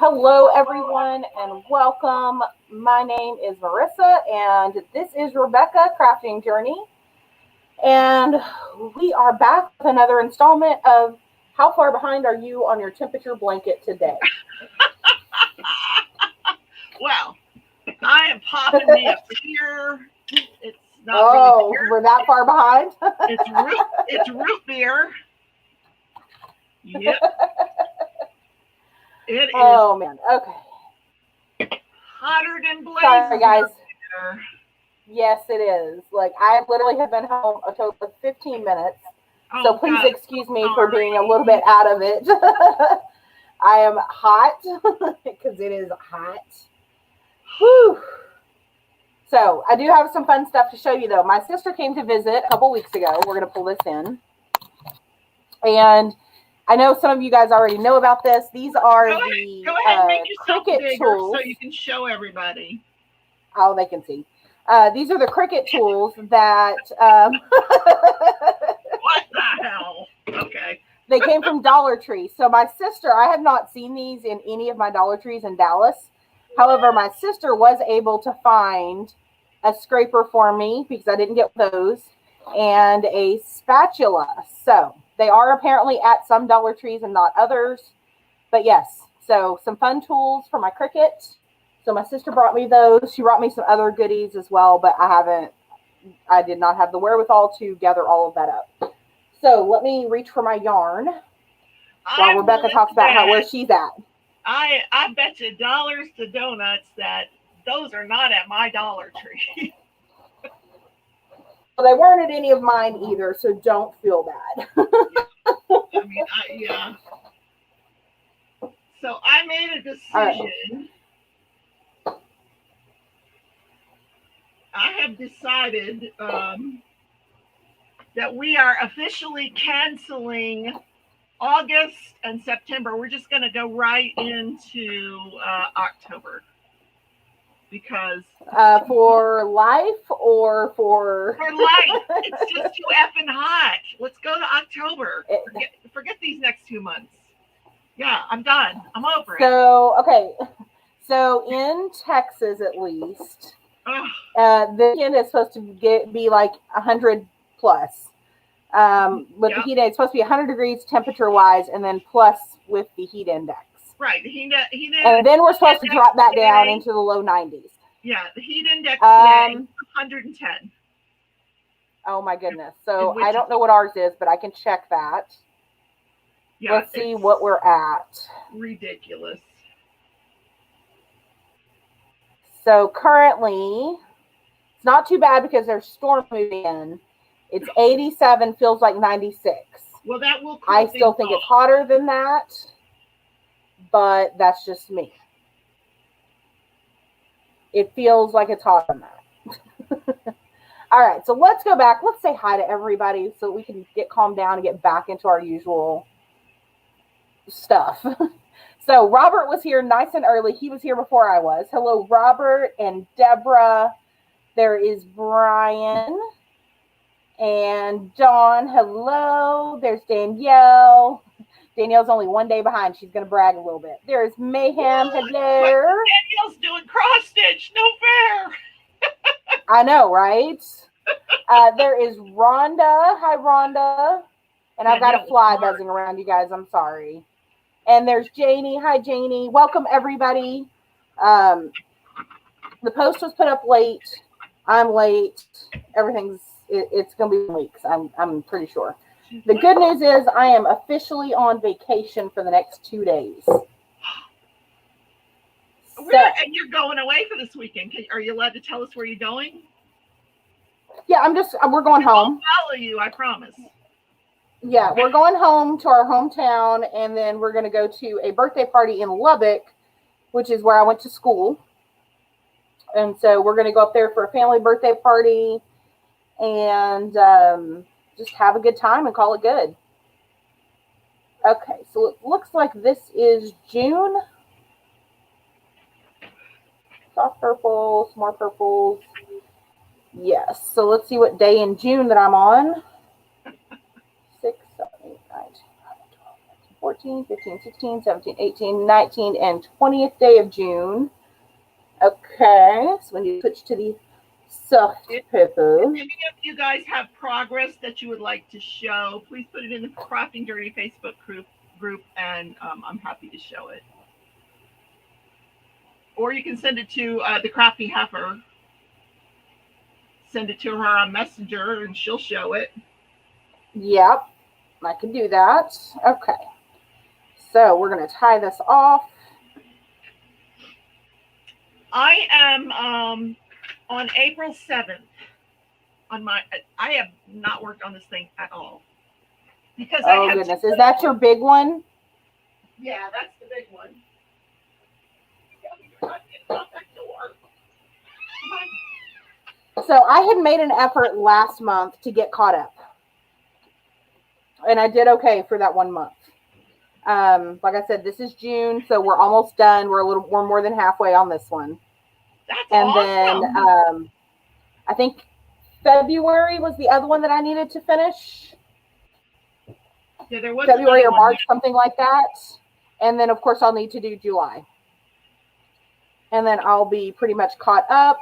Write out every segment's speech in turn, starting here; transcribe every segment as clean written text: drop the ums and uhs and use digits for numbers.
Hello, everyone, and welcome. My name is Marissa, and this is Rebecca Crafting Journey. And we are back with another installment of How Far Behind Are You on Your Temperature Blanket Today? Well, I am popping me a beer. It's not Oh, really beer. we're that far behind? It's root beer. Yep. It is Oh, man. Okay. hotter than blazes. Sorry, guys. Here. Yes, it is. Like, I literally have been home a total of 15 minutes. Oh, So please God, excuse me for being a little bit out of it. I am hot because it is hot. Whew. So I do have some fun stuff to show you, though. My sister came to visit a couple weeks ago. We're going to pull this in. And I know some of you guys already know about this. These are Go ahead and make yourself Cricut bigger tools. so you can show everybody. Oh, they can see. These are the Cricut tools that... What the hell? Okay. They came from Dollar Tree. So my sister, I have not seen these in any of my Dollar Trees in Dallas. However, my sister was able to find a scraper for me because I didn't get those, and a spatula. So they are apparently at some Dollar Trees and not others. But yes, so some fun tools for my Cricut. So my sister brought me those. She brought me some other goodies as well, but I did not have the wherewithal to gather all of that up. So let me reach for my yarn while Rebecca talks about where she's at. I bet you dollars to donuts that those are not at my Dollar Tree. Well, they weren't at any of mine either, so don't feel bad. Yeah. So I made a decision. Right. I have decided that we are officially canceling August and September. We're just going to go right into October. Because for life or for life, it's just too effing hot. Let's go to October. Forget these next 2 months. Yeah, I'm done. I'm over it. So okay, so in Texas at least, the weekend is supposed to be like 100 plus. With the heat, it's supposed to be 100 degrees temperature wise, and then plus with the heat index. Right, the heat and then we're supposed to drop that down into the low 90s. Yeah, the heat index today is 110. Oh my goodness. So I don't know what ours is, but I can check that. Yeah, let's see what we're at. Ridiculous. So currently, it's not too bad because there's storm moving in. It's 87, feels like 96. Well, that will cool I still think it's hotter than that, but that's just me. It feels like it's hotter than that. All right, so let's go back. Let's say hi to everybody so we can get calmed down and get back into our usual stuff. So Robert was here nice and early. He was here before I was. Hello, Robert and Deborah. There is Brian and Dawn. Hello. There's Danielle. Danielle's only 1 day behind. She's going to brag a little bit. There's Mayhem. Hello. Danielle's doing cross stitch. No fair. I know, right? There is Rhonda. Hi, Rhonda. And I've got a fly buzzing around you guys. I'm sorry. And there's Janie. Hi, Janie. Welcome, everybody. The post was put up late. I'm late. It's going to be weeks. I'm pretty sure. The good news is I am officially on vacation for the next 2 days. And you're going away for this weekend. Are you allowed to tell us where you're going? Yeah, we're going home. I'll follow you, I promise. Yeah, we're going home to our hometown, and then we're going to go to a birthday party in Lubbock, which is where I went to school. And so we're going to go up there for a family birthday party and just have a good time and call it good. Okay, so it looks like this is June. Soft purple, some more purples. Yes, so let's see what day in June that I'm on. 6, 7, 8, 9, 10, 11, 12, 13, 14, 15, 16, 17, 18, 19, and 20th day of June. Okay, so when you switch to the soft purple. If any of you guys have progress that you would like to show, please put it in the Crafting Dirty Facebook group, and I'm happy to show it. Or you can send it to the Crafty Heifer. Send it to her on Messenger, and she'll show it. Yep, I can do that. Okay, so we're going to tie this off. I am on April 7th. I have not worked on this thing at all because oh goodness, is that your big one? Yeah, that's the big one. So I had made an effort last month to get caught up, and I did okay for that 1 month. Like I said, this is June, so we're almost done. We're more than halfway on this one. That's and awesome. Then I think February was the other one that I needed to finish. Yeah, there was February or March, something like that. And then, of course, I'll need to do July. And then I'll be pretty much caught up.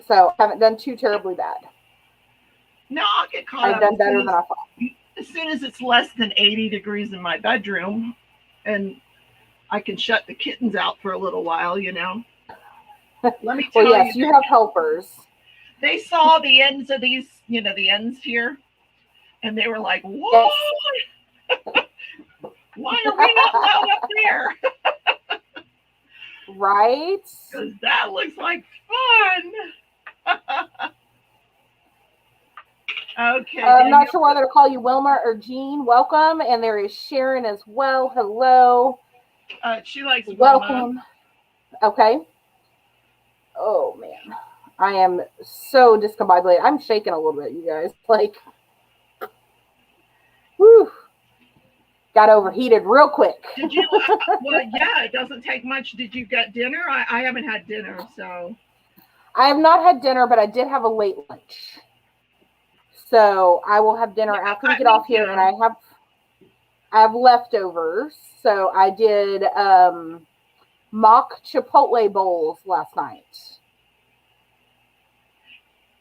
So I haven't done too terribly bad. No, I'll get caught up. I've done better than I thought. As soon as it's less than 80 degrees in my bedroom and I can shut the kittens out for a little while, you know. Let me tell you. Well, yes, you have helpers. They saw the ends of these, you know, the ends here, and they were like, what? Yes. Why are we not allowed up there? Right? Because that looks like fun. Okay. I'm not sure whether to call you Wilma or Jean. Welcome. And there is Sharon as well. Hello. She likes welcome. Wilma. Okay. Oh, man. I am so discombobulated. I'm shaking a little bit, you guys. Like, whew. Got overheated real quick. Did you? Well, yeah, it doesn't take much. Did you get dinner? I haven't had dinner, so. I have not had dinner, but I did have a late lunch. So I will have dinner after we get off here, and I have leftovers. So I did mock Chipotle bowls last night.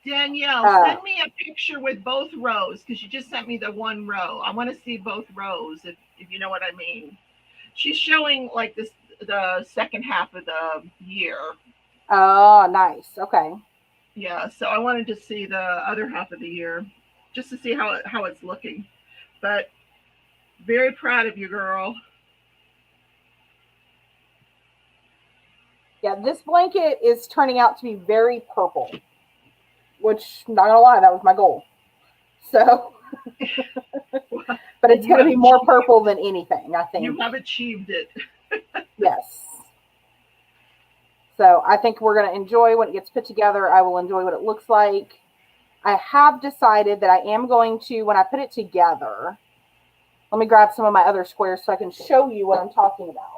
Danielle, send me a picture with both rows, because you just sent me the one row. I want to see both rows, if you know what I mean. She's showing like the second half of the year. Oh, nice. Okay. Yeah, so I wanted to see the other half of the year, just to see how it's looking. But very proud of you, girl. Yeah, this blanket is turning out to be very purple, which, not gonna lie, that was my goal. So, but it's going to be more purple than anything, I think. You have achieved it. Yes. So I think we're going to enjoy when it gets put together. I will enjoy what it looks like. I have decided that I am going to, when I put it together, let me grab some of my other squares so I can show you what I'm talking about.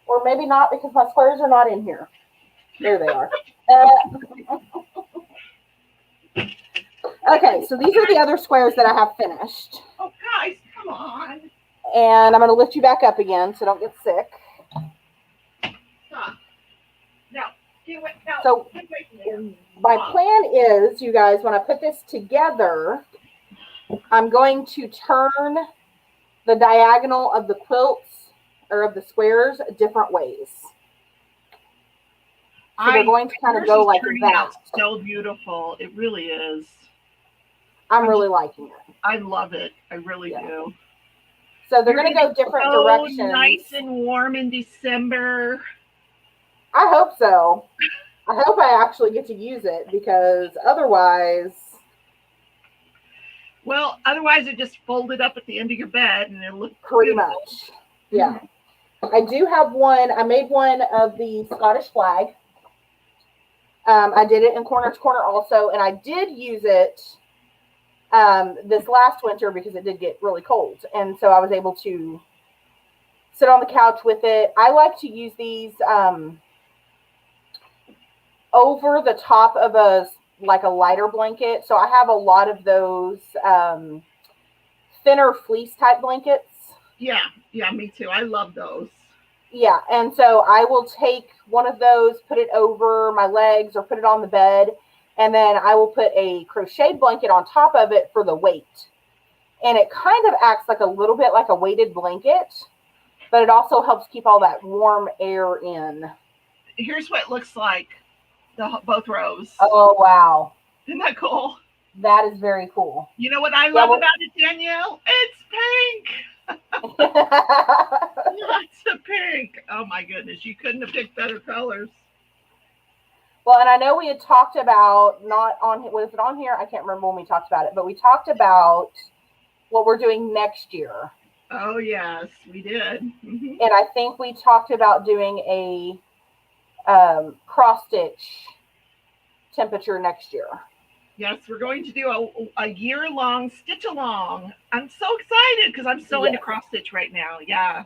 Or maybe not, because my squares are not in here. There they are. Okay, so these are the other squares that I have finished. Oh, guys, come on. And I'm going to lift you back up again so don't get sick. Stop. No. So my plan is, you guys, when I put this together, I'm going to turn the diagonal of the quilts or of the squares different ways. So they're going to kind of go like that. So beautiful. It really is. I'm really liking it. I love it. I really do. So they're going to go different directions. Nice and warm in December. I hope so. I hope I actually get to use it, because otherwise. Well, otherwise it just folded up at the end of your bed and it looked pretty much. Yeah. I do have one. I made one of the Scottish flag. I did it in corner to corner also, and I did use it this last winter because it did get really cold, and so I was able to sit on the couch with it. I like to use these over the top of a lighter blanket. So I have a lot of those thinner fleece type blankets. Yeah, me too. I love those. Yeah, and so I will take one of those, put it over my legs or put it on the bed, and then I will put a crocheted blanket on top of it for the weight. And it kind of acts like a little bit like a weighted blanket, but it also helps keep all that warm air in. Here's what it looks like, both rows. Oh, wow. Isn't that cool? That is very cool. You know what I love about it, Danielle? It's pink. Lots of pink. Oh my goodness, you couldn't have picked better colors. Well, and I know we had talked about, was it on here? I can't remember when we talked about it, but we talked about what we're doing next year. Oh yes, we did. Mm-hmm. And I think we talked about doing a cross stitch temperature next year. Yes, we're going to do a year-long stitch along. I'm so excited because I'm so into cross stitch right now. Yeah.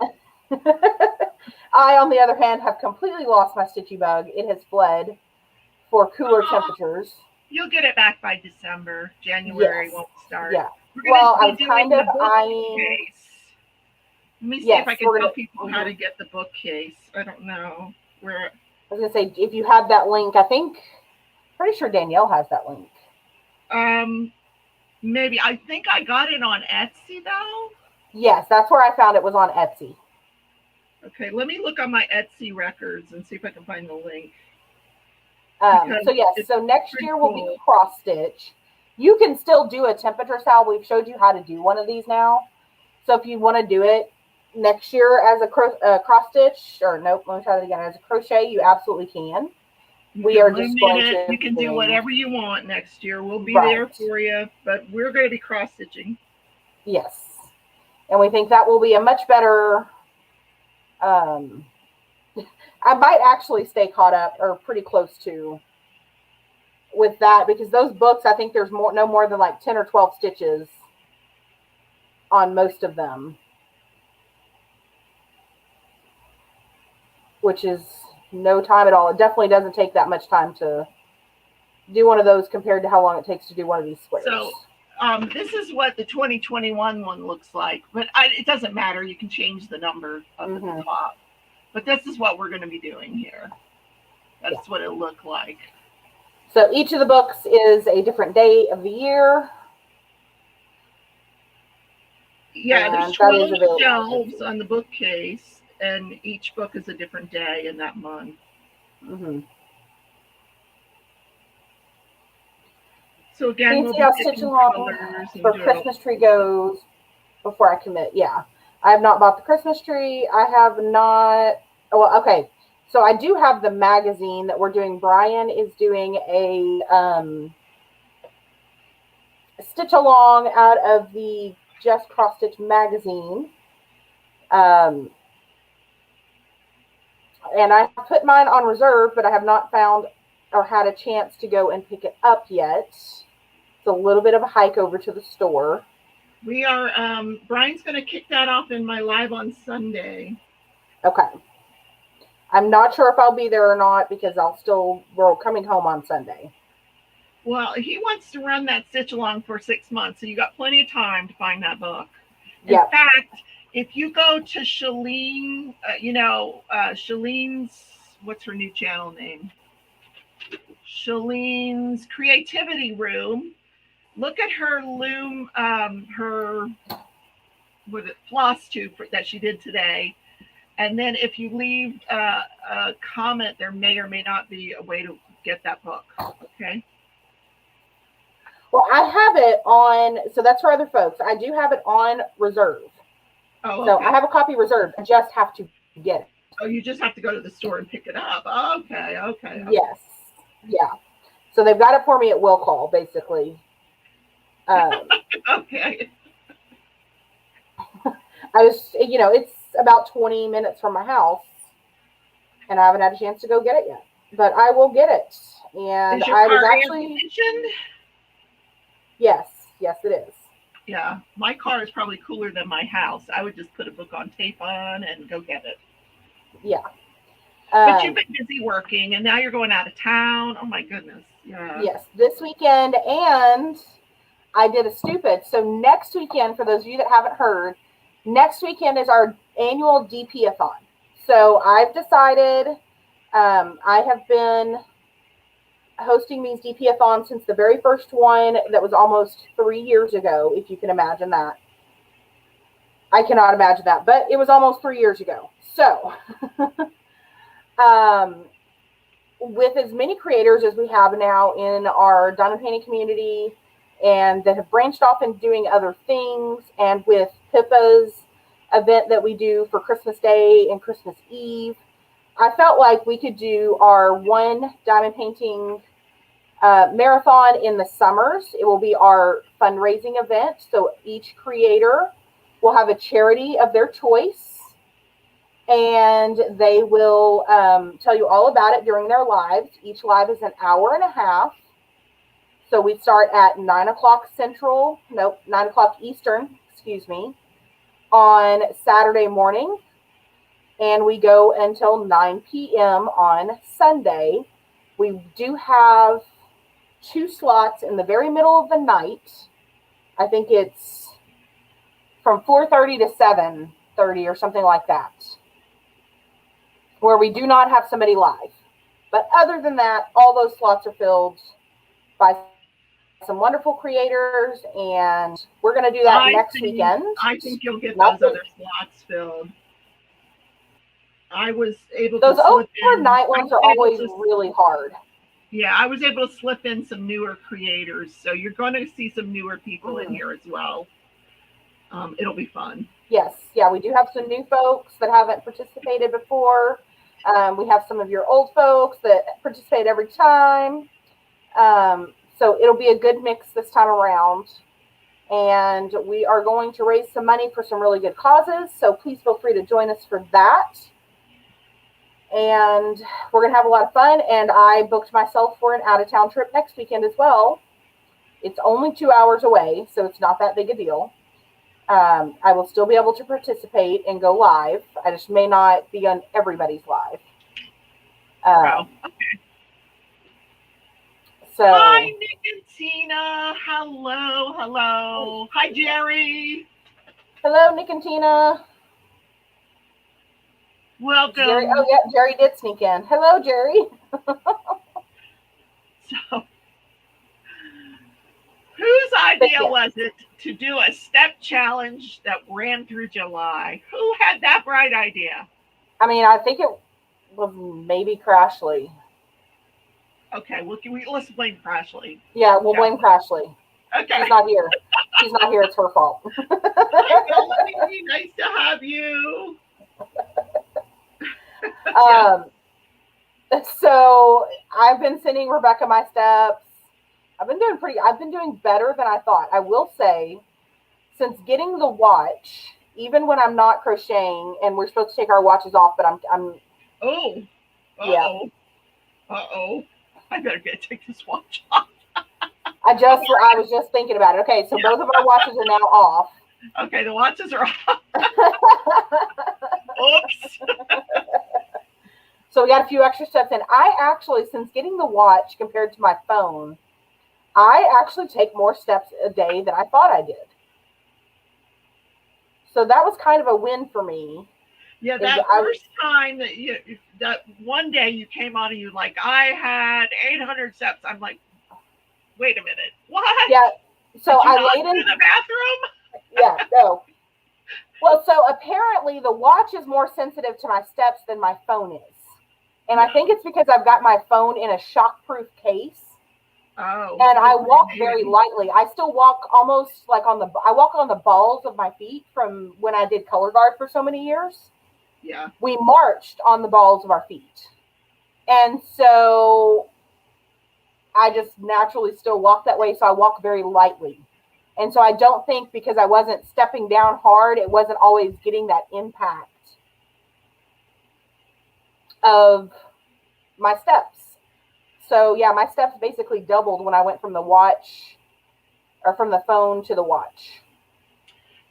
I, on the other hand, have completely lost my stitchy bug. It has fled for cooler temperatures. You'll get it back by December. January won't start. Yeah. Well, I was kind of eyeing. Let me see if I can tell people how to get the bookcase. I don't know where. I was gonna say, if you have that link, pretty sure Danielle has that link. Maybe. I think I got it on Etsy though. Yes, that's where I found it, was on Etsy. Okay, let me look on my Etsy records and see if I can find the link. So next year will be cross stitch. You can still do a temperature style. We've showed you how to do one of these now. So if you want to do it next year as a cross stitch, or nope, let me try that again, as a crochet, you absolutely can. We are just going to. You can do whatever you want next year. We'll be there for you, but we're going to be cross stitching. Yes, and we think that will be a much better. I might actually stay caught up or pretty close to with that, because those books, I think there's no more than like 10 or 12 stitches on most of them, which is no time at all. It definitely doesn't take that much time to do one of those compared to how long it takes to do one of these squares. So this is what the 2021 one looks like, but it doesn't matter. You can change the number up at the top. But this is what we're going to be doing here. That's what it'll look like. So each of the books is a different day of the year. Yeah, there's 12 shelves on the bookcase, and each book is a different day in that month. Mm-hmm. So again, we'll see how Stitch Along for Christmas tree goes before I commit. Yeah. I have not bought the Christmas tree. I have not. Well, okay. So I do have the magazine that we're doing. Brian is doing a stitch along out of the Just Cross Stitch magazine. And I put mine on reserve, but I have not found or had a chance to go and pick it up yet. It's a little bit of a hike over to the store. We are, Brian's going to kick that off in my live on Sunday. Okay. I'm not sure if I'll be there or not, because we're coming home on Sunday. Well, he wants to run that stitch along for 6 months, so you got plenty of time to find that book. In fact, if you go to Shalene, Shalene's, what's her new channel name? Shalene's Creativity Room. Look at her loom, her floss tube that she did today. And then if you leave a comment, there may or may not be a way to get that book. Okay. Well, I have it on, so that's for other folks. I do have it on reserve. Oh, okay. So I have a copy reserved. I just have to get it. Oh, you just have to go to the store and pick it up. Okay. Yes. Yeah. So they've got it for me at will call, basically. Okay. It's about 20 minutes from my house, and I haven't had a chance to go get it yet, but I will get it. And I was actually mentioned. Yes, it is. Yeah, my car is probably cooler than my house. I would just put a book on tape on and go get it. Yeah. But you've been busy working, and now you're going out of town. Oh my goodness. Yeah. Yes, this weekend, and I did a stupid. So next weekend, for those of you that haven't heard, next weekend is our annual DP-a-thon. So I've decided, I have been hosting these DP-a-thons since the very first one that was almost 3 years ago, if you can imagine that. I cannot imagine that, but it was almost 3 years ago. So, with as many creators as we have now in our diamond painting community and that have branched off and doing other things, and with Pippa's event that we do for Christmas Day and Christmas Eve, I felt like we could do our one diamond painting marathon in the summers. It will be our fundraising event. So each creator will have a charity of their choice, and they will tell you all about it during their lives. Each live is an hour and a half. So we start at 9 o'clock Central, 9 o'clock Eastern, excuse me, on Saturday morning. And we go until 9 p.m. on Sunday. We do have 2 slots in the very middle of the night. I think it's from 4:30 to 7:30 or something like that, where we do not have somebody live. But other than that, all those slots are filled by some wonderful creators, and we're going to do that next weekend. I think you'll get those other slots filled. I was able those to slip overnight ones are always really hard. Yeah, I was able to slip in some newer creators, so you're going to see some newer people in here as well. It'll be fun. Yes, yeah, we do have some new folks that haven't participated before. We have some of your old folks that participate every time. So it'll be a good mix this time around. And we are going to raise some money for some really good causes. So please feel free to join us for that. And we're going to have a lot of fun. And I booked myself for an out-of-town trip next weekend as well. It's only 2 hours away, so it's not that big a deal. I will still be able to participate and go live. I just may not be on everybody's live. Wow. Okay. So, hi, Nick and Tina. Hello, hello. Hi, Jerry. Hello, Nick and Tina. Welcome. Jerry, oh, yeah, Jerry did sneak in. Hello, Jerry. So, whose idea was it to do a step challenge that ran through July? Who had that bright idea? I mean, I think it was maybe Crashly. Okay, well, let's blame Crashly. Yeah, we'll blame Crashly. Okay. She's not here. She's not here. It's her fault. Hi, Melanie. Nice to have you. So I've been sending Rebecca my steps. I've been doing better than I thought. I will say, since getting the watch, even when I'm not crocheting and we're supposed to take our watches off, but I'm oh, yeah. I better take this watch off. I was just thinking about it. Okay, so both of our watches are now off. Okay, the watches are off. Oops. So we got a few extra steps in. I actually, since getting the watch compared to my phone, I actually take more steps a day than I thought I did. So that was kind of a win for me. Yeah, that first time that one day you came on and you like, I had 800 steps. I'm like, wait a minute, what? Yeah. So I laid in the bathroom. Yeah, no. Well, so apparently the watch is more sensitive to my steps than my phone is. And I think it's because I've got my phone in a shockproof case. Oh. And I walk very lightly. I still walk almost like I walk on the balls of my feet from when I did color guard for so many years. Yeah. We marched on the balls of our feet. And so I just naturally still walk that way. So I walk very lightly. And so I don't think because I wasn't stepping down hard, it wasn't always getting that impact of my steps. So yeah, my steps basically doubled when I went from the watch or from the phone to the watch.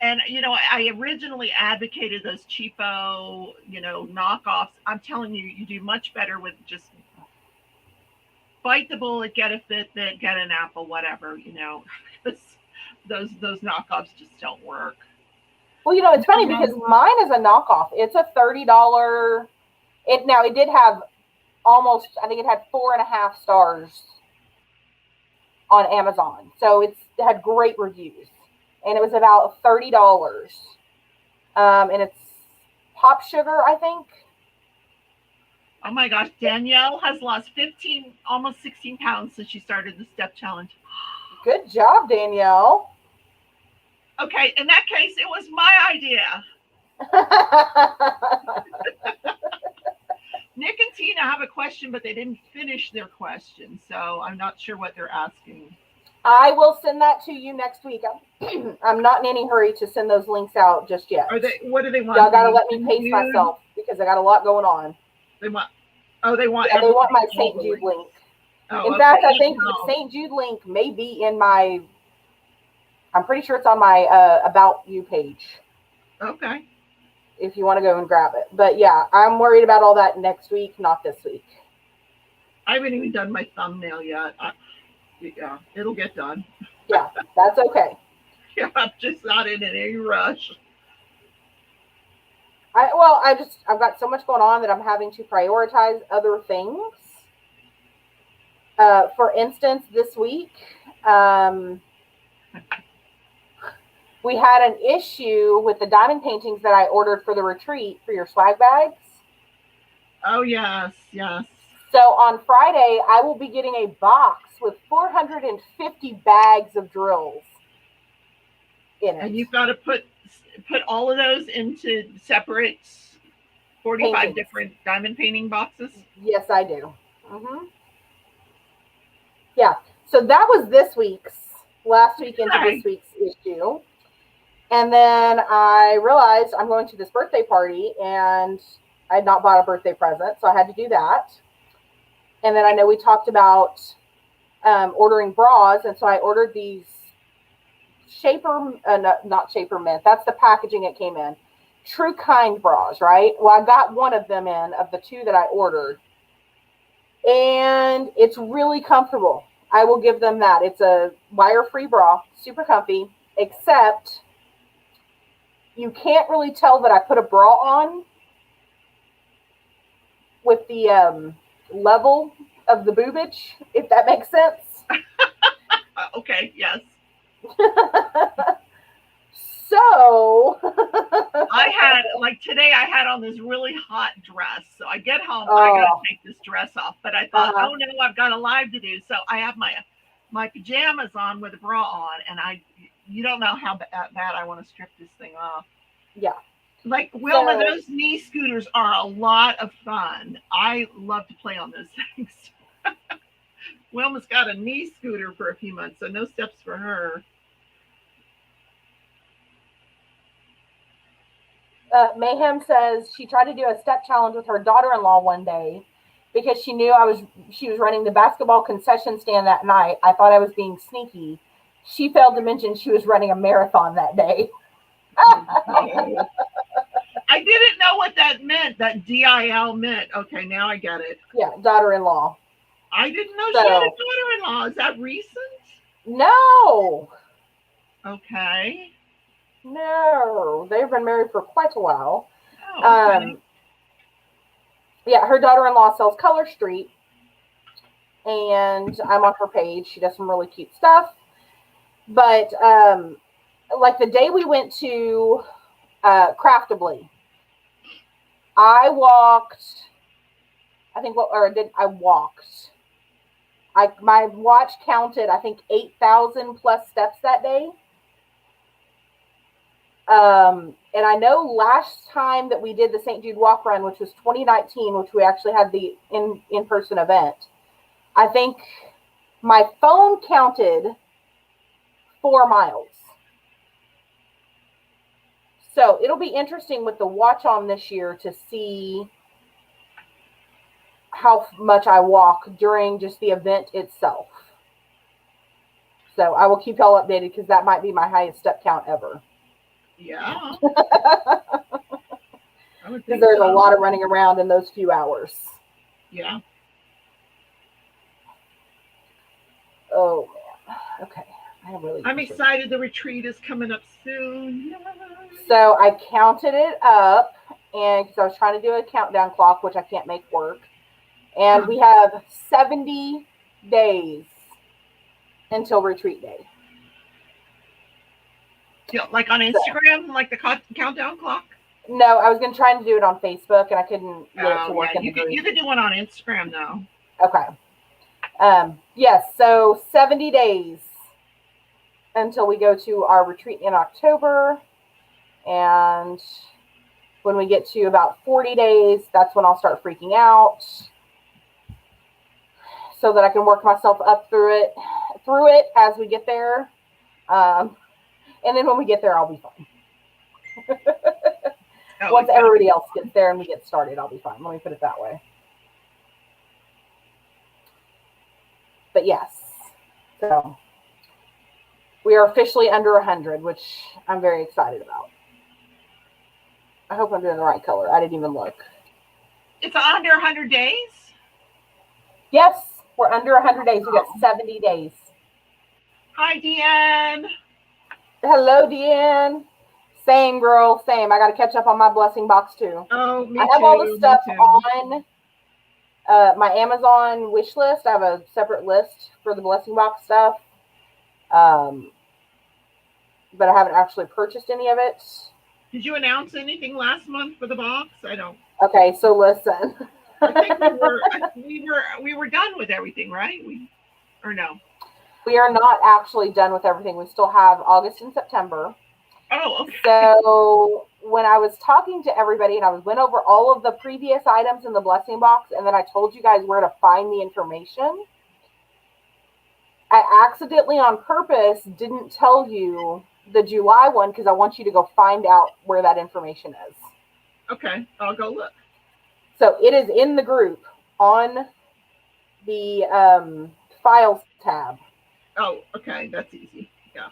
And, I originally advocated those cheapo, knockoffs. I'm telling you, you do much better with just bite the bullet, get a Fitbit, get an Apple, whatever, because those knockoffs just don't work. Well, it's funny because mine is a knockoff. It's a $30. It did have almost, I think it had 4.5 stars on Amazon. So it had great reviews. And it was about $30. And it's pop sugar, I think. Oh my gosh, Danielle has lost 15, almost 16 pounds since she started the step challenge. Good job, Danielle. Okay, in that case, it was my idea. Nick and Tina have a question, but they didn't finish their question, so I'm not sure what they're asking. I will send that to you next week. I'm not in any hurry to send those links out just yet. What do they want? Y'all got to let me pace myself because I got a lot going on. They want they want my St. Jude link. In fact, I think the St. Jude link may be in my, I'm pretty sure it's on my About You page. Okay. If you want to go and grab it. But yeah, I'm worried about all that next week, not this week. I haven't even done my thumbnail yet. Yeah, it'll get done. Yeah, that's okay. Yeah, I'm just not in any rush. I've got so much going on that I'm having to prioritize other things. For instance, this week, we had an issue with the diamond paintings that I ordered for the retreat for your swag bags. Oh, yes, yes. So on Friday, I will be getting a box with 450 bags of drills in it. And you've got to put all of those into separate 45 paintings. Different diamond painting boxes? Yes, I do. Mm-hmm. Yeah. So that was last week into this week's issue. And then I realized I'm going to this birthday party and I had not bought a birthday present, so I had to do that. And then I know we talked about ordering bras, and so I ordered these not Shaper Mint. That's the packaging it came in. True Kind bras, right? Well, I got one of them in of the two that I ordered. And it's really comfortable. I will give them that. It's a wire-free bra, super comfy, except you can't really tell that I put a bra on with the level of the boobage, if that makes sense. Okay, yes. So today I had on this really hot dress. So I get home, I gotta take this dress off. But I thought, oh no, I've got a live to do. So I have my pajamas on with a bra on, and you don't know how bad I want to strip this thing off. Yeah. Like, Wilma, those knee scooters are a lot of fun. I love to play on those things. Wilma's got a knee scooter for a few months, so no steps for her. Mayhem says she tried to do a step challenge with her daughter-in-law one day because she knew she was running the basketball concession stand that night. I thought I was being sneaky. She failed to mention she was running a marathon that day. I didn't know what that meant, that DIL meant. Okay, now I get it. Yeah, daughter-in-law. I didn't know she had a daughter-in-law. Is that recent? No. Okay. No, they've been married for quite a while. Oh, okay. Yeah, her daughter-in-law sells Color Street, and I'm on her page. She does some really cute stuff. But like the day we went to Craftably, I walked. My watch counted, I think, 8,000 plus steps that day. And I know last time that we did the St. Jude Walk Run, which was 2019, which we actually had the in-person event, I think my phone counted 4 miles. So it'll be interesting with the watch on this year to see how much I walk during just the event itself. So I will keep y'all updated because that might be my highest step count ever. Yeah. I would Because think there's a so. lot of running around in those few hours. Yeah. Oh man. Okay. I'm excited. The retreat is coming up soon. Yay. So I counted it up, and because I was trying to do a countdown clock, which I can't make work, and we have 70 days until retreat day. Yeah, like on Instagram, like the countdown clock. No, I was going to try to do it on Facebook, and I couldn't get it to work in the group. You could do one on Instagram though. Okay. Yes, so 70 days until we go to our retreat in October. And when we get to about 40 days, that's when I'll start freaking out so that I can work myself up through it as we get there. And then when we get there, I'll be fine. Once everybody else gets there and we get started, I'll be fine. Let me put it that way. But yes, so we are officially under 100, which I'm very excited about. I hope I'm doing the right color. I didn't even look. It's under 100 days? Yes, we're under 100 days. We got 70 days. Hi, Deanne. Hello, Deanne. Same, girl. Same. I got to catch up on my blessing box, too. Oh, me I have too, all the stuff on my Amazon wish list. I have a separate list for the blessing box stuff. But I haven't actually purchased any of it. Did you announce anything last month for the box? I don't. Okay, so listen. I think we were done with everything, right? Or no? We are not actually done with everything. We still have August and September. Oh, okay. So when I was talking to everybody and I went over all of the previous items in the blessing box, and then I told you guys where to find the information, I accidentally on purpose didn't tell you the July one because I want you to go find out where that information is. Okay, I'll go look. So it is in the group on the files tab. Oh, okay, that's easy. Yeah.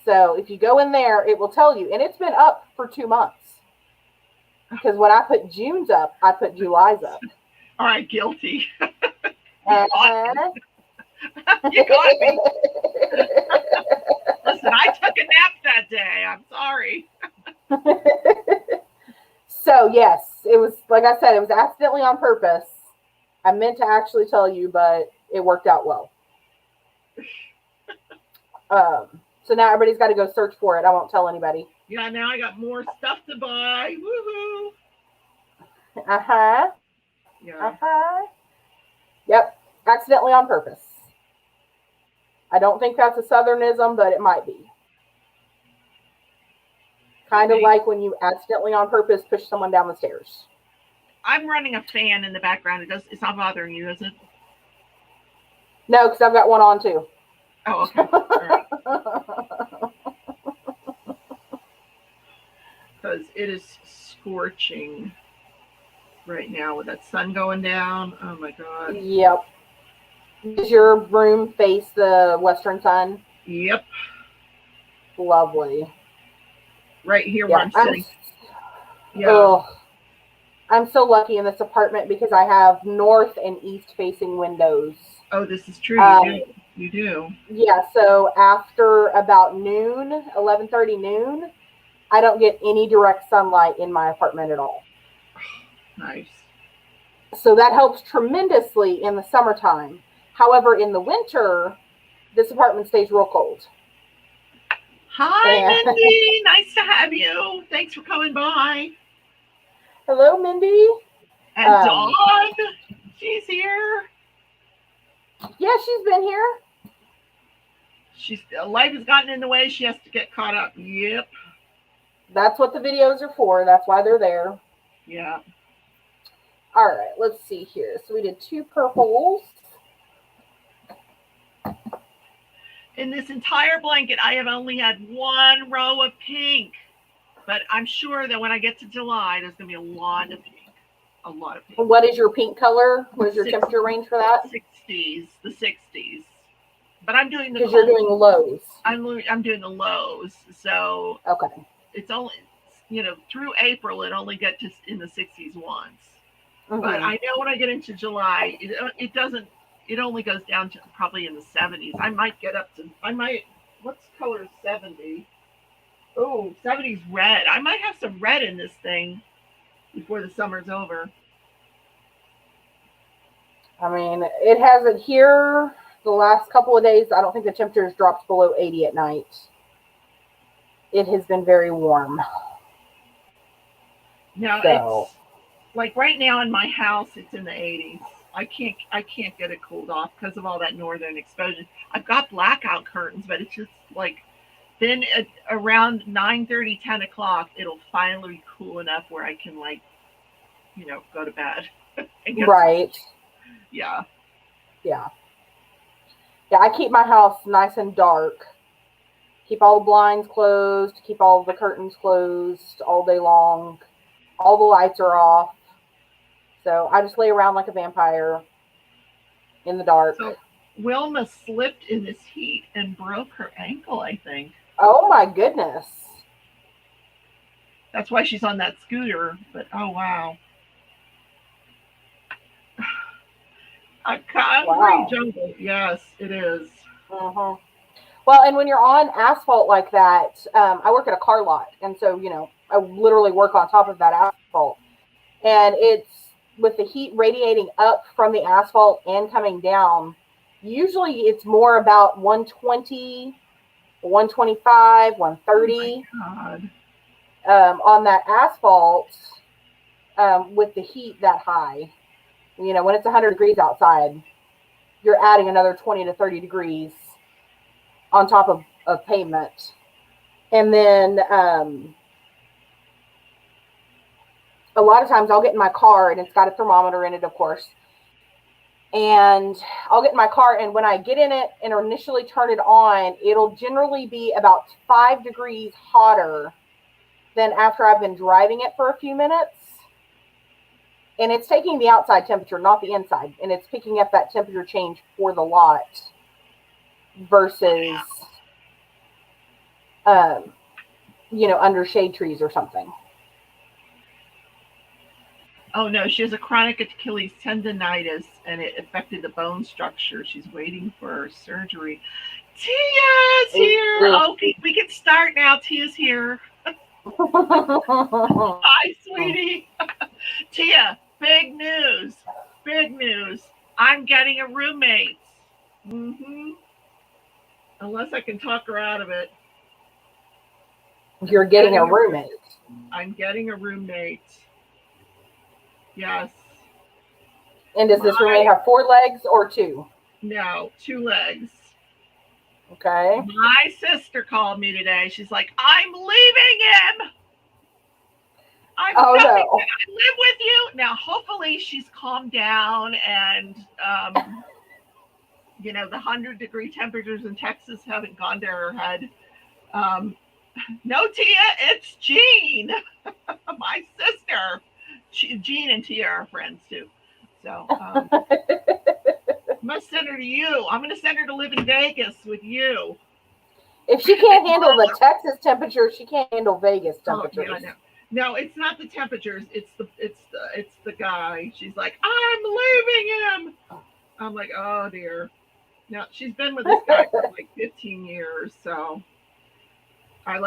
So if you go in there, it will tell you, and it's been up for 2 months. Because when I put June's up, I put July's up. All right, guilty. Uh-huh. You got me. Listen, I took a nap that day. I'm sorry. So, yes, it was, like I said, it was accidentally on purpose. I meant to actually tell you, but it worked out well. So now everybody's got to go search for it. I won't tell anybody. Yeah, now I got more stuff to buy. Woohoo! Uh-huh. Yeah. Uh-huh. Yep, accidentally on purpose. I don't think that's a Southernism, but it might be. Kind of like when you accidentally on purpose push someone down the stairs. I'm running a fan in the background. It's not bothering you, is it? No, because I've got one on too. Oh, okay. All right. Because it is scorching right now with that sun going down. Oh my God. Yep. Does your room face the western sun? Yep. Lovely. Right here where I'm sitting. I'm so lucky in this apartment because I have north and east facing windows. Oh, this is true. You do. Yeah, so after about noon, 11:30 noon, I don't get any direct sunlight in my apartment at all. Nice. So that helps tremendously in the summertime. However, in the winter, this apartment stays real cold. Hi, Mindy. Nice to have you. Thanks for coming by. Hello, Mindy. And Dawn. She's here. Yeah, she's been here. Life has gotten in the way. She has to get caught up. Yep. That's what the videos are for. That's why they're there. Yeah. All right, let's see here. So we did 2 purples. In this entire blanket, I have only had 1 row of pink. But I'm sure that when I get to July, there's going to be a lot of pink. A lot of pink. What is your pink color? What is your temperature range for that? 60s. The 60s. but I'm doing the because you're doing lows. I'm doing the lows, so okay. It's only through April it only gets to in the 60s once. Mm-hmm. But I know when I get into July, it doesn't. It only goes down to probably in the 70s. I might get up to. What's color 70? Oh, 70's red. I might have some red in this thing before the summer's over. I mean, it hasn't here the last couple of days. I don't think the temperature has dropped below 80 at night. It has been very warm. No, it's like right now in my house, it's in the 80s. I can't get it cooled off because of all that northern exposure. I've got blackout curtains, but it's just like then at around 9:30, 10 o'clock, it'll finally cool enough where I can go to bed. Right. Yeah. Yeah. Yeah, I keep my house nice and dark. Keep all the blinds closed, keep all the curtains closed all day long. All the lights are off. So I just lay around like a vampire in the dark. So Wilma slipped in this heat and broke her ankle, I think. Oh my goodness. That's why she's on that scooter. But oh wow. A concrete jungle. Yes, it is. Mm-hmm. Well, and when you're on asphalt like that, I work at a car lot. And so, I literally work on top of that asphalt. And it's with the heat radiating up from the asphalt and coming down. Usually it's more about 120, 125, 130 on that asphalt with the heat that high. When it's 100 degrees outside, you're adding another 20 to 30 degrees on top of pavement. And then a lot of times I'll get in my car and it's got a thermometer in it, of course. And I'll get in my car, and when I get in it and initially turn it on, it'll generally be about 5 degrees hotter than after I've been driving it for a few minutes. And it's taking the outside temperature, not the inside. And it's picking up that temperature change for the lot versus, under shade trees or something. Oh no, she has a chronic Achilles tendonitis and it affected the bone structure. She's waiting for surgery. Tia's here. Okay, we can start now. Tia's here. Hi, sweetie. Tia, big news. Big news. I'm getting a roommate. Mm-hmm. Unless I can talk her out of it. You're getting a roommate. I'm getting a roommate. Yes. And does this roommate have 4 legs or 2? No, 2 legs. Okay. My sister called me today. She's like, I'm leaving him. I'm coming. No. I live with you. Now, hopefully she's calmed down and, the 100-degree temperatures in Texas haven't gone to her head. No, Tia, it's Jean, my sister. Jean and Tia are friends too. So I'm going to send her to you. I'm going to send her to live in Vegas with you. If she can't handle the Texas temperature, she can't handle Vegas temperatures. Oh, yeah, no, it's not the temperatures. It's the guy. She's like, I'm leaving him. I'm like, oh dear. Now she's been with this guy for like 15 years. So I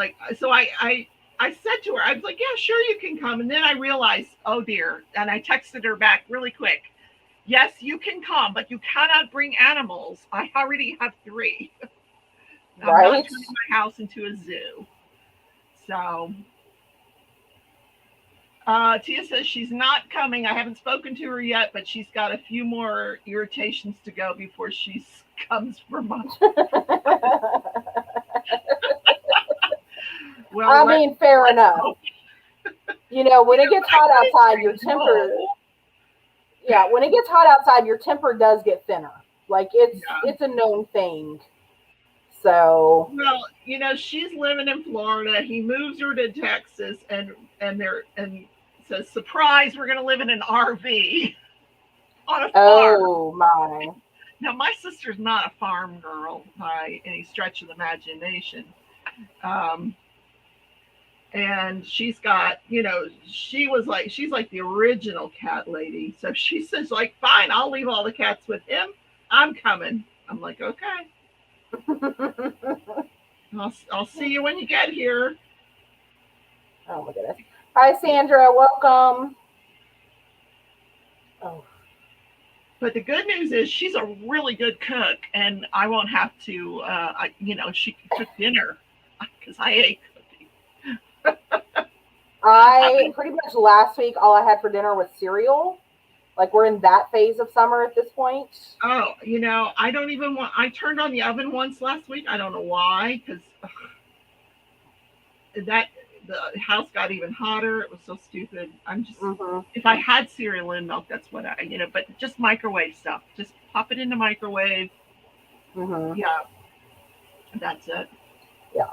said to her, I was like, yeah, sure, you can come. And then I realized, oh dear. And I texted her back really quick. Yes, you can come, but you cannot bring animals. I already have 3. I'm not turning my house into a zoo. So Tia says she's not coming. I haven't spoken to her yet, but she's got a few more irritations to go before she comes for months. Well, I mean, fair enough. When it gets hot outside, your temper. Yeah, when it gets hot outside, your temper does get thinner. Like it's a known thing. So. Well, she's living in Florida. He moves her to Texas, and says, surprise, we're going to live in an RV on a farm. Oh my! Now, my sister's not a farm girl by any stretch of the imagination. Um, and she's got, she's like the original cat lady. So she says, like, fine, I'll leave all the cats with him. I'm coming. I'm like, okay. I'll see you when you get here. Oh my goodness. Hi, Sandra. Welcome. Oh. But the good news is she's a really good cook, and I won't have to, she can cook dinner because I hate cooking. I pretty much last week, all I had for dinner was cereal. Like, we're in that phase of summer at this point. Oh, I don't even I turned on the oven once last week. I don't know why, because the house got even hotter. It was so stupid. I'm just, if I had cereal and milk, that's what but just microwave stuff. Just pop it in the microwave. Yeah, that's it. Yeah.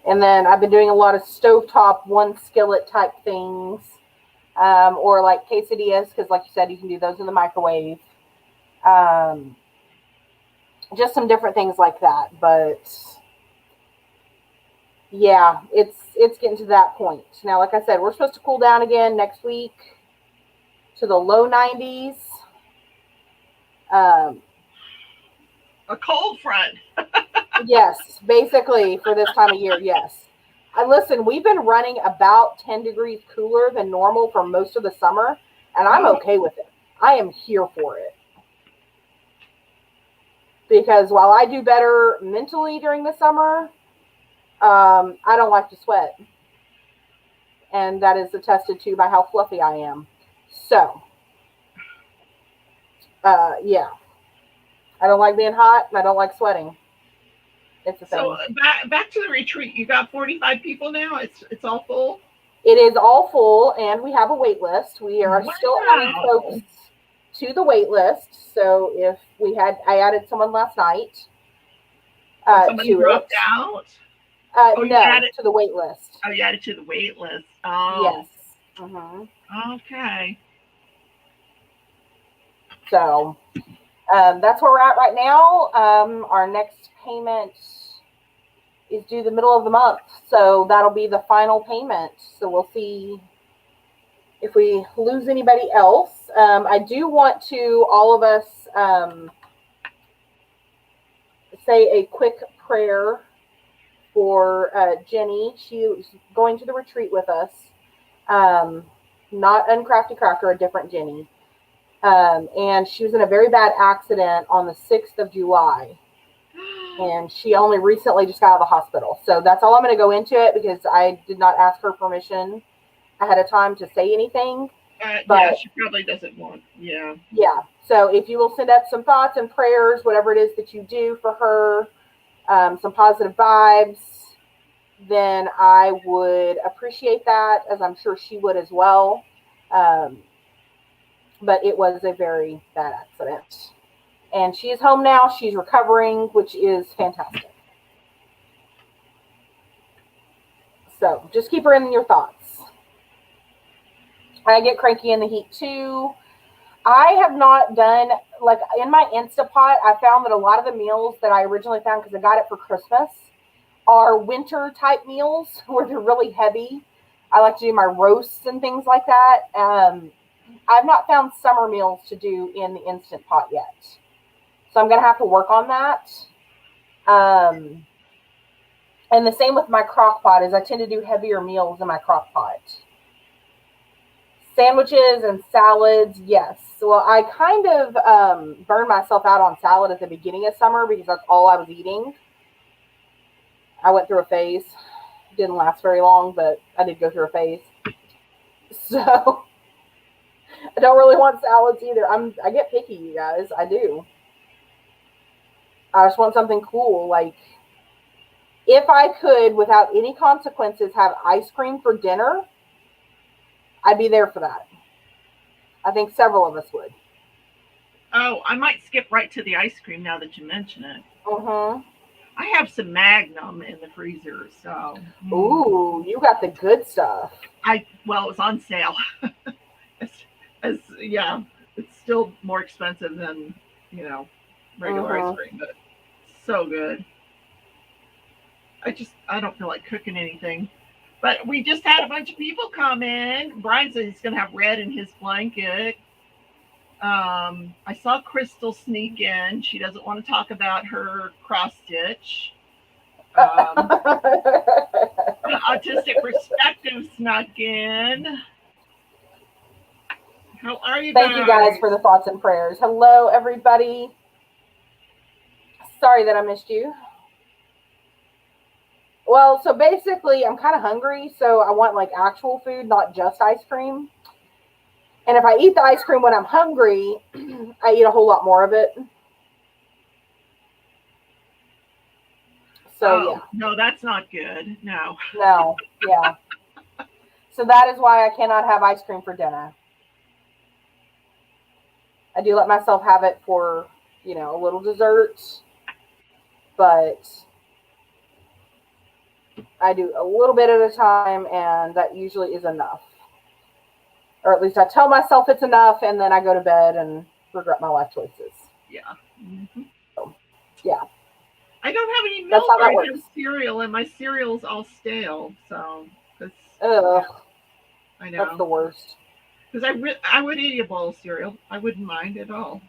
And then I've been doing a lot of stovetop, one skillet type things, or like quesadillas, because like you said, you can do those in the microwave. Just some different things like that. But yeah, it's getting to that point. Now, like I said, we're supposed to cool down again next week to the low 90s. A cold front. Yes, basically for this time of year, yes. Listen, we've been running about 10 degrees cooler than normal for most of the summer, and I'm okay with it. I am here for it. Because while I do better mentally during the summer, I don't like to sweat. And that is attested to by how fluffy I am. So, yeah. I don't like being hot, and I don't like sweating. It's a thing. So back to the retreat. You got 45 people now. It's all full. It is all full, and we have a wait list. We are still adding folks to the wait list. So if I added someone last night. Somebody dropped out. No, to the wait list. Oh, you added to the wait list. Oh, yes. Okay. So that's where we're at right now. Our next payment is due the middle of the month, so that'll be the final payment. So we'll see if we lose anybody else. I do want to all of us say a quick prayer for Jenny. She's going to the retreat with us. Not Uncrafty Cracker, a different Jenny. And she was in a very bad accident on the 6th of July. And she only recently just got out of the hospital. So that's all I'm going to go into it, because I did not ask her permission ahead of time to say anything. But yeah, she probably doesn't want. Yeah. Yeah. So if you will send up some thoughts and prayers, whatever it is that you do for her, some positive vibes, then I would appreciate that, as I'm sure she would as well. But it was a very bad accident. And she is home now. She's recovering, which is fantastic. So just keep her in your thoughts. I get cranky in the heat too. I have not done, like in my Instapot, I found that a lot of the meals that I originally found, because I got it for Christmas, are winter type meals where they're really heavy. I like to do my roasts and things like that. I've not found summer meals to do in the Instant Pot yet. So I'm going to have to work on that. And the same with my crock pot, is I tend to do heavier meals in my crock pot. Sandwiches and salads, yes. Well, I kind of burned myself out on salad at the beginning of summer, because that's all I was eating. I went through a phase. It didn't last very long, but I did go through a phase. So I don't really want salads either. I get picky, you guys. I do. I just want something cool. Like, if I could, without any consequences, have ice cream for dinner, I'd be there for that. I think several of us would. Oh, I might skip right to the ice cream now that you mention it. I have some Magnum in the freezer, so. Ooh, you got the good stuff. Well, it was on sale. Yeah, it's still more expensive than, regular ice cream, but so good. I don't feel like cooking anything. But we just had a bunch of people come in. Brian said he's going to have red in his blanket. I saw Crystal sneak in. She doesn't want to talk about her cross stitch. Autistic Perspective snuck in. How are you guys? Thank you guys for the thoughts and prayers. Hello, everybody. Sorry that I missed you. Well, so basically, I'm kind of hungry, so I want like actual food, not just ice cream. And if I eat the ice cream when I'm hungry, I eat a whole lot more of it. So, yeah. No, that's not good. No. No, yeah. So that is why I cannot have ice cream for dinner. I do let myself have it for, a little dessert, but I do a little bit at a time, and that usually is enough. Or at least I tell myself it's enough, and then I go to bed and regret my life choices. Yeah. Mm-hmm. So, yeah. I don't have any milk or cereal, and my cereal's all stale. So, ugh, I know that's the worst. Because I would eat a bowl of cereal. I wouldn't mind at all.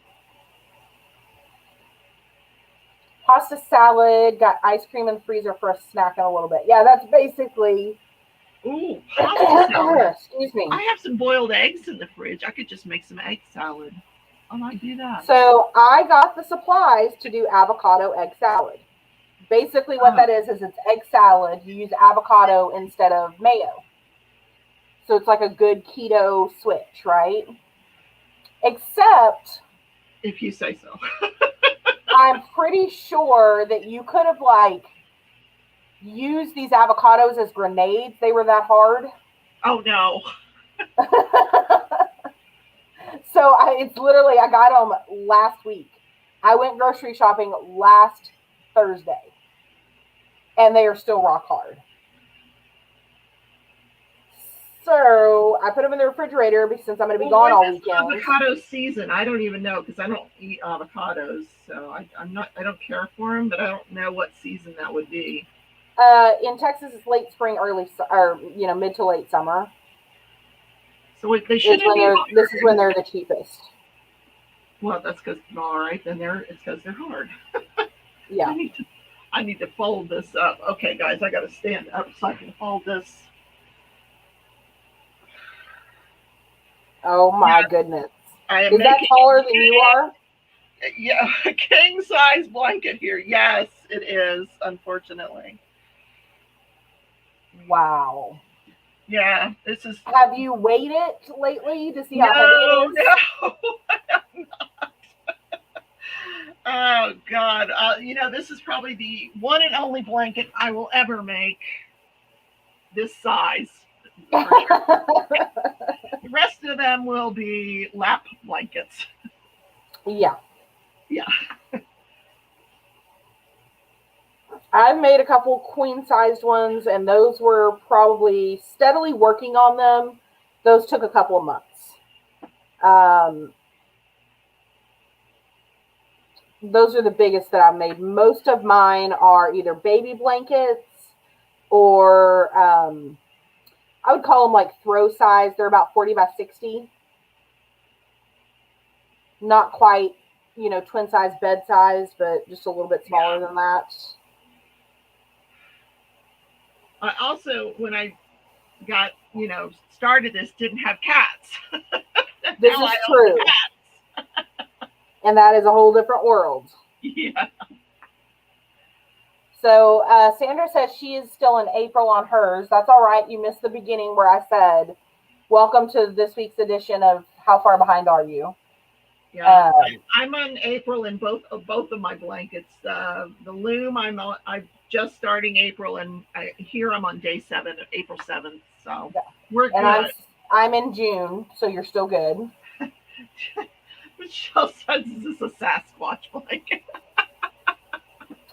Pasta salad, got ice cream in the freezer for a snack in a little bit. Yeah, that's basically. Ooh, pasta salad. Excuse me. I have some boiled eggs in the fridge. I could just make some egg salad. I might do that. So I got the supplies to do avocado egg salad. Basically what that is it's egg salad. You use avocado instead of mayo. So it's like a good keto switch, right? Except... if you say so. I'm pretty sure that you could have, used these avocados as grenades. They were that hard. Oh, no. So it's literally, I got them last week. I went grocery shopping last Thursday, and they are still rock hard. So I put them in the refrigerator since I'm going to be gone all weekend. Avocado season. I don't even know because I don't eat avocados, so I don't care for them, but I don't know what season that would be. In Texas, it's late spring, mid to late summer. So they shouldn't be. This is when they're the cheapest. Well, that's because all right. Then it's because they're hard. Yeah. I need to fold this up. Okay, guys, I got to stand up so I can fold this. Oh my goodness. Is that taller than you are? Yeah, a king size blanket here. Yes, it is, unfortunately. Wow. Yeah, this is. Have you weighed it lately to see how heavy it is? No, I'm not. Oh, God. This is probably the one and only blanket I will ever make this size. For sure. The rest of them will be lap blankets. Yeah. Yeah. I've made a couple queen-sized ones, and those were probably steadily working on them. Those took a couple of months. Those are the biggest that I've made. Most of mine are either baby blankets or I would call them like throw size. They're about 40 by 60. Not quite, twin size bed size, but just a little bit smaller than that. I also, when I got, started this, didn't have cats. This is true. And that is a whole different world. Yeah. So Sandra says she is still in April on hers. That's all right. You missed the beginning where I said, welcome to this week's edition of How Far Behind Are You? Yeah, I'm on April in both of my blankets. The loom, I'm just starting April, and I'm on day 7, April 7th. So we're good. And I'm in June, so you're still good. Michelle says, "Is this a Sasquatch blanket?"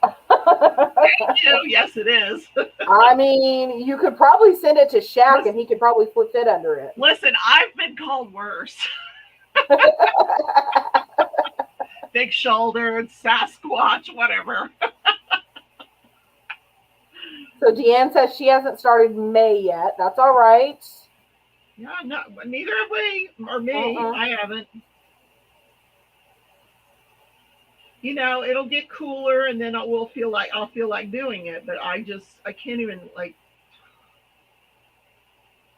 Thank you. Yes, it is. I mean, you could probably send it to Shaq, and he could probably fit under it. Listen, I've been called worse. big shouldered, Sasquatch, whatever. So Deanne says she hasn't started May yet. That's all right. Yeah, no, neither have we, or me. I haven't. You know, it'll get cooler, and then I'll feel like doing it. But I can't even like.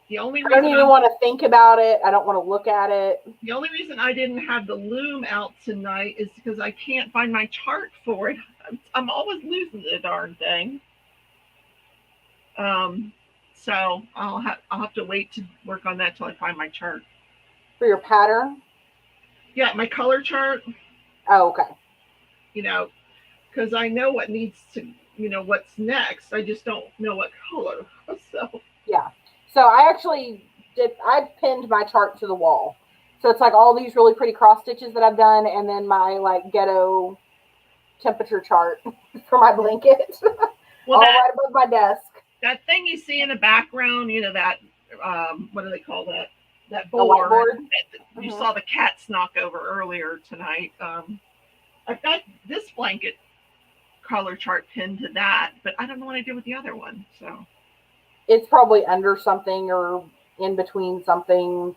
The only reason I don't even want to think about it. I don't want to look at it. The only reason I didn't have the loom out tonight is because I can't find my chart for it. I'm always losing the darn thing. So I'll have to wait to work on that till I find my chart. For your pattern? Yeah, my color chart. Oh, okay. You know, because I know what needs to, what's next. I just don't know what color. So yeah. So I pinned my chart to the wall. So it's like all these really pretty cross stitches that I've done, and then my like ghetto temperature chart for my blanket. Well, all right above my desk. That thing you see in the background, that what do they call that? That board. That you saw the cats knock over earlier tonight. I've got this blanket color chart pinned to that, but I don't know what I did with the other one. So it's probably under something or in between something.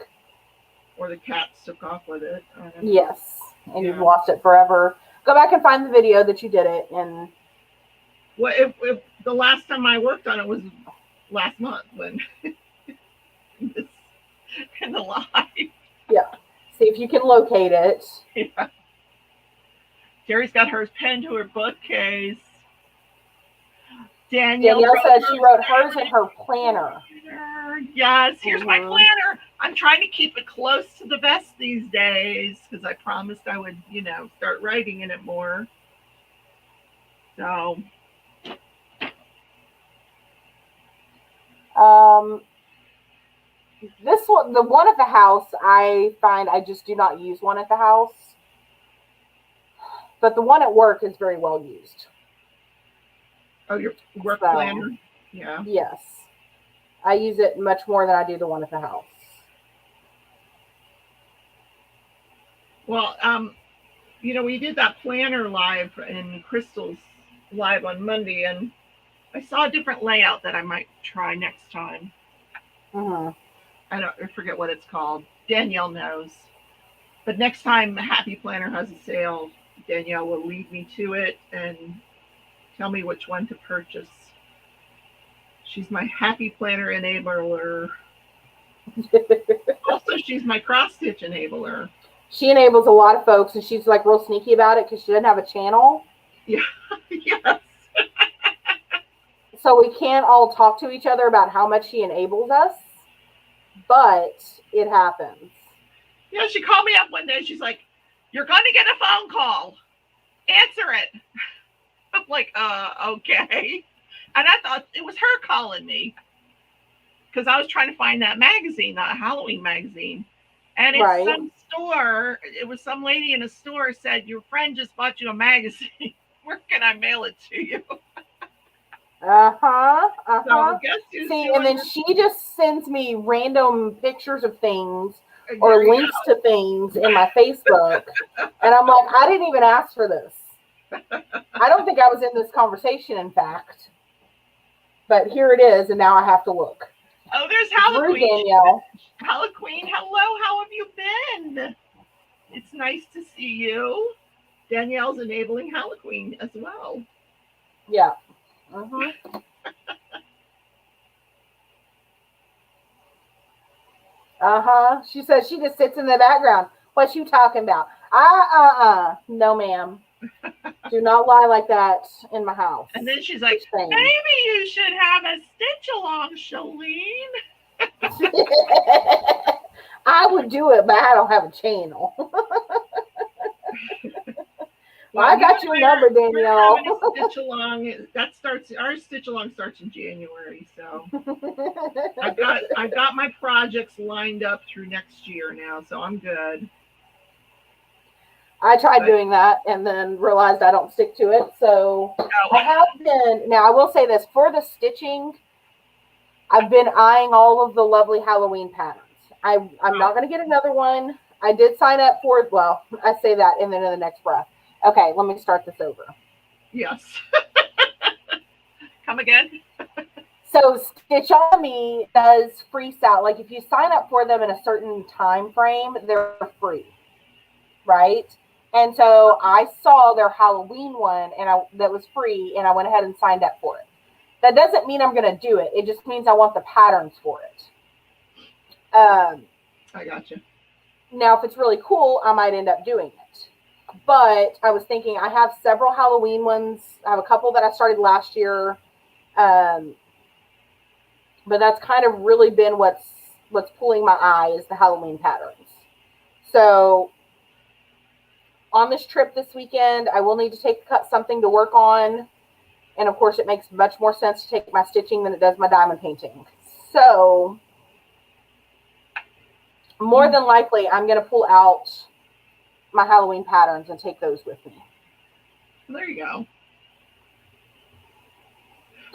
Or the cats took off with it. Yes, and you've lost it forever. Go back and find the video that you did it. And well, if the last time I worked on it was last month when in the live. Yeah. See if you can locate it. Yeah. Jerry's got hers pinned to her bookcase. Danielle said she wrote hers in her planner. Yes, here's my planner. I'm trying to keep it close to the vest these days because I promised I would, start writing in it more. So. This one, the one at the house, I find I just do not use one at the house. But the one at work is very well used. Oh, your work planner? Yeah. Yes. I use it much more than I do the one at the house. Well, we did that planner live in Crystal's live on Monday, and I saw a different layout that I might try next time. I forget what it's called. Danielle knows. But next time Happy Planner has a sale, Danielle will lead me to it and tell me which one to purchase. She's my Happy Planner enabler. Also, she's my cross-stitch enabler. She enables a lot of folks, and she's like real sneaky about it because she doesn't have a channel. Yeah. Yes. So we can't all talk to each other about how much she enables us, but it happens. Yeah, she called me up one day. She's like, "You're going to get a phone call. Answer it." I'm like, okay. And I thought it was her calling me because I was trying to find that magazine, that Halloween magazine. And it's some store. It was some lady in a store said, "Your friend just bought you a magazine. Where can I mail it to you?" So guess who's and then she just sends me random pictures of things or links to things in my Facebook. And I'm like, I didn't even ask for this. I don't think I was in this conversation, in fact. But here it is, and now I have to look. Oh, there's Halloween. Danielle. Halloween, hello, how have you been? It's nice to see you. Danielle's enabling Halloween as well. Yeah. She says she just sits in the background. What you talking about? No, ma'am. Do not lie like that in my house. And then she's like, maybe you should have a stitch along, Shalene. I would do it, but I don't have a channel. Well, I got your number, Danielle. Stitch along. Our stitch along starts in January, so I've got my projects lined up through next year now, so I'm good. I tried doing that and then realized I don't stick to it. So I have been. Now I will say this for the stitching, I've been eyeing all of the lovely Halloween patterns. I'm not going to get another one. I did sign up for it. Well, I say that and then in the next breath. Okay, let me start this over. Yes. Come again? So Stitch on Me does free sale. Like if you sign up for them in a certain time frame, they're free, right? And so I saw their Halloween one that was free, and I went ahead and signed up for it. That doesn't mean I'm going to do it. It just means I want the patterns for it. I gotcha. Now, if it's really cool, I might end up doing it. But I was thinking I have several Halloween ones. I have a couple that I started last year. But that's kind of really been what's pulling my eye is the Halloween patterns. So on this trip this weekend, I will need to take something to work on. And of course, it makes much more sense to take my stitching than it does my diamond painting. So more than likely, I'm going to pull out my Halloween patterns and take those with me. There you go.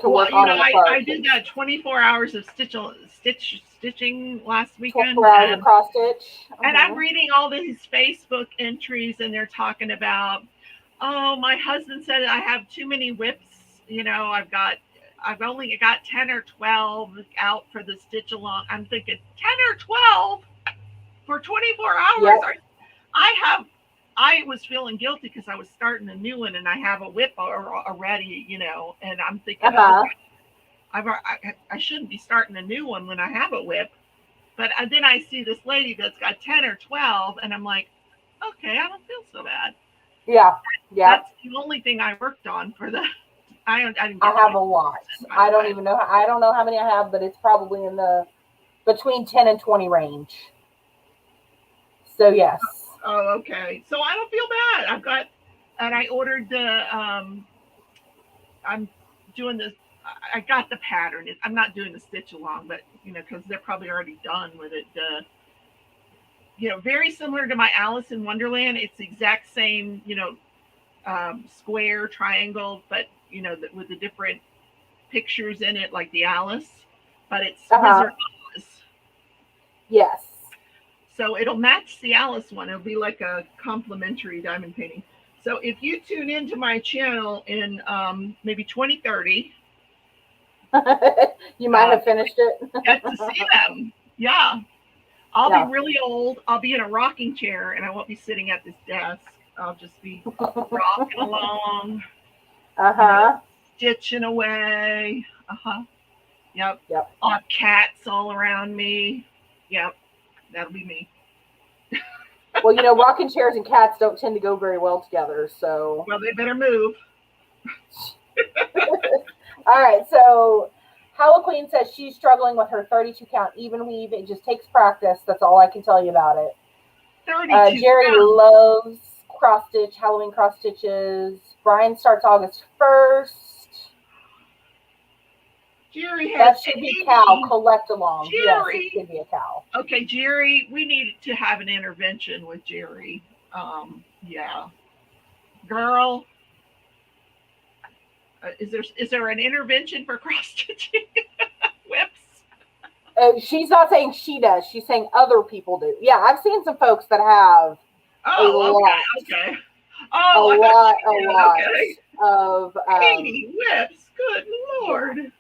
I did that 24 hours of stitching last weekend. 24 hours of cross stitch. And I'm reading all these Facebook entries, and they're talking about, oh, my husband said I have too many whips. You know, I've only got 10 or 12 out for the stitch along. I'm thinking 10 or 12 for 24 hours. Yep. I was feeling guilty because I was starting a new one and I have a whip already, you know, and I'm thinking, I shouldn't be starting a new one when I have a whip. But then I see this lady that's got 10 or 12 and I'm like, okay, I don't feel so bad. Yeah. That's the only thing I worked on for the, I have a lot. I don't even know. I don't know how many I have, but it's probably in the between 10 and 20 range. So yes. Oh, okay. So I don't feel bad. And I ordered I'm doing this. I got the pattern. I'm not doing the stitch along, but you know, because they're probably already done with it. You know, very similar to my Alice in Wonderland. It's the exact same, you know, square, triangle, but you know, with the different pictures in it, like the Alice. But it's Wizard Alice. Yes. So it'll match the Alice one. It'll be like a complimentary diamond painting. So if you tune into my channel in maybe 2030, you might have finished it. Get to see them. Yeah. I'll be really old. I'll be in a rocking chair and I won't be sitting at this desk. I'll just be rocking along. You know, stitching away. Yep. I'll have cats all around me. Yep. That'll be me. Well, you know, rocking chairs and cats don't tend to go very well together, so. Well, they better move. All right, so Halloween says she's struggling with her 32 count even weave. It just takes practice. That's all I can tell you about it. 32 Jerry loves cross stitch, Halloween cross stitches. Brian starts August 1st. Jerry that should be Cal. Collect along. Jerry. Yes, it should be a Cal. Okay, Jerry, we need to have an intervention with Jerry. Yeah, girl. Is there an intervention for cross stitching whips? She's not saying she does. She's saying other people do. Yeah, I've seen some folks that have a lot. Okay. A lot of 80 whips. Good Lord.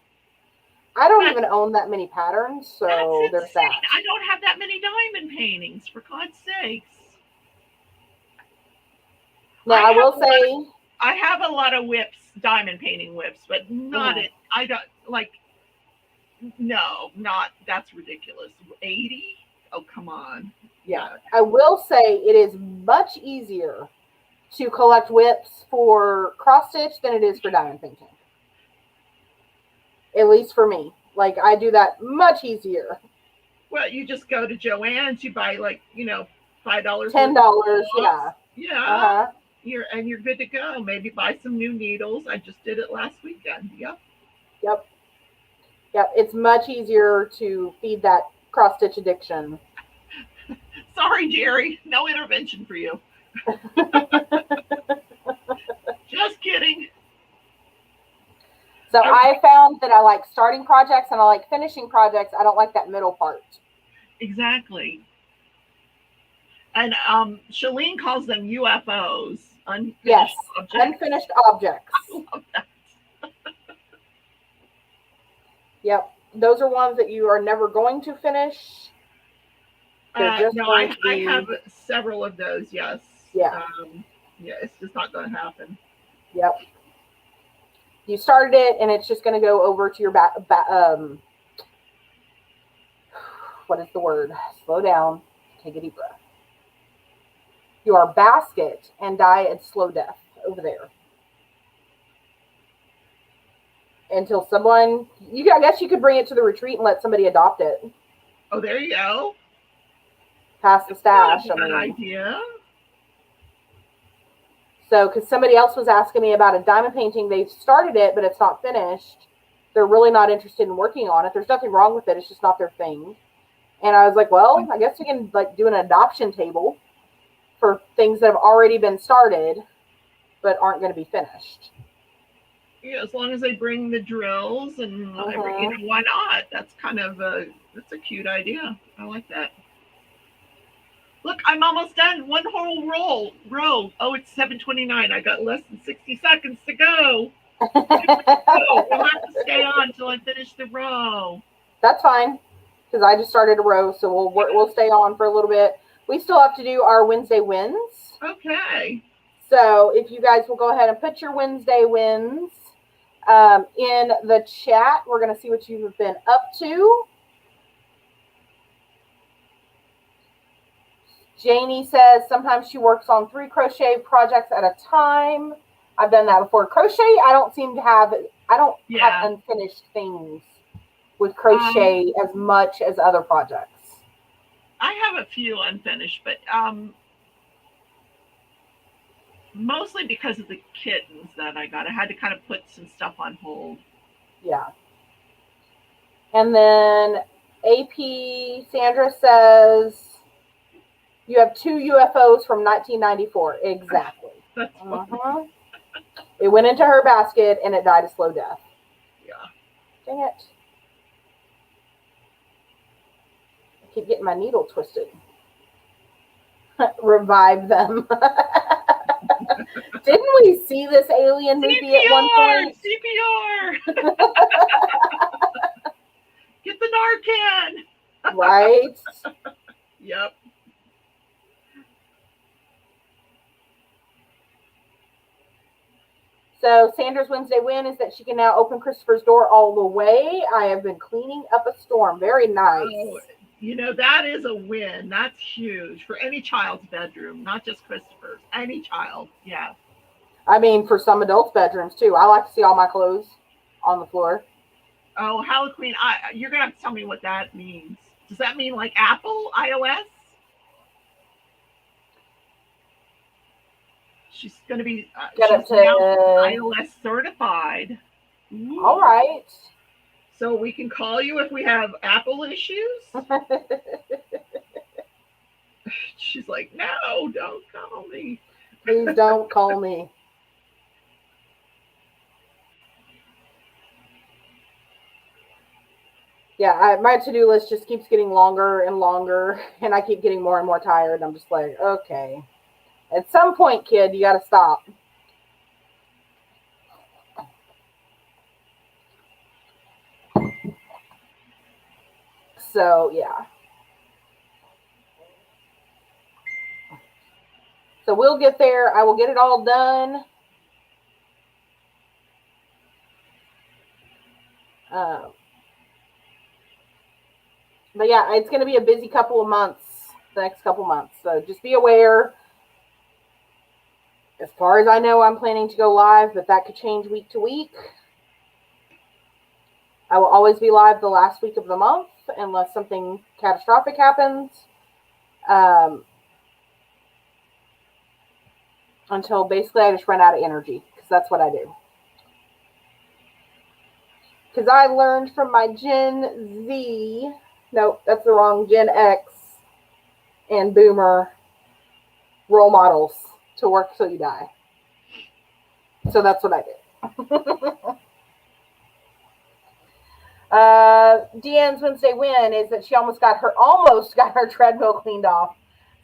I don't even own that many patterns, so there's that. I don't have that many diamond paintings, for God's sakes. Now, I will say I have a lot of whips, diamond painting whips, but not it. I don't like. No, not. That's ridiculous. 80? Oh, come on. Yeah, I will say it is much easier to collect whips for cross stitch than it is for diamond painting. At least for me. Like, I do that much easier. Well, you just go to Joann's, you buy like, you know, $5. $10, yeah. Yeah. You're good to go. Maybe buy some new needles. I just did it last weekend. Yep. It's much easier to feed that cross stitch addiction. Sorry, Jerry. No intervention for you. Just kidding. So I found that I like starting projects and I like finishing projects. I don't like that middle part. Exactly. And Shalene calls them UFOs, unfinished Yes, objects. unfinished objects. I love that. Yep, those are ones that you are never going to finish. They're just No, going to I be. have several of those. Yes. Yeah. Yeah, it's just not going to happen. Yep. You started it, and it's just going to go over to your what is the word? Slow down. Take a deep breath. Your basket and die a slow death over there. Until someone, I guess you could bring it to the retreat and let somebody adopt it. Oh, there you go. Pass the stash. That's a good idea. So, because somebody else was asking me about a diamond painting, they started it, but it's not finished. They're really not interested in working on it. There's nothing wrong with it. It's just not their thing. And I was like, well, I guess we can like do an adoption table for things that have already been started, but aren't going to be finished. Yeah, as long as they bring the drills and why not? That's that's a cute idea. I like that. Look, I'm almost done. One whole row. Oh, it's 7:29. I got less than 60 seconds to go. We'll have to stay on until I finish the row. That's fine, because I just started a row, so we'll stay on for a little bit. We still have to do our Wednesday wins. Okay. So if you guys will go ahead and put your Wednesday wins in the chat, we're going to see what you've been up to. Janie says sometimes she works on 3 crochet projects at a time. I've done that before. Crochet, I don't have unfinished things with crochet as much as other projects. I have a few unfinished, but mostly because of the kittens that I got. I had to kind of put some stuff on hold. Yeah. And then AP Sandra says you have 2 UFOs from 1994. Exactly. That's funny. It went into her basket and it died a slow death. Yeah. Dang it. I keep getting my needle twisted. Revive them. Didn't we see this alien movie CPR, at one point? CPR. Get the Narcan. Right? Yep. So Sandra's Wednesday win is that she can now open Christopher's door all the way. I have been cleaning up a storm. Very nice. Oh, that is a win. That's huge for any child's bedroom, not just Christopher's. Any child. Yeah. I mean, for some adults' bedrooms too. I like to see all my clothes on the floor. Oh, Halloween Queen. You're going to have to tell me what that means. Does that mean like Apple, iOS? She's going to be iOS certified. Ooh. All right. So we can call you if we have Apple issues? She's like, no, don't call me. Please don't call me. Yeah, my to-do list just keeps getting longer and longer, and I keep getting more and more tired. I'm just like, okay. At some point, kid, you got to stop. So, yeah. So we'll get there. I will get it all done. But yeah, it's going to be a busy couple of months, the next couple months. So just be aware. As far as I know, I'm planning to go live, but that could change week to week. I will always be live the last week of the month unless something catastrophic happens. Until basically I just run out of energy, because that's what I do. Because I learned from my Gen Z, nope, that's the wrong, Gen X and Boomer role models to work till you die. So that's what I did. Deanne's Wednesday win is that she almost got her treadmill cleaned off.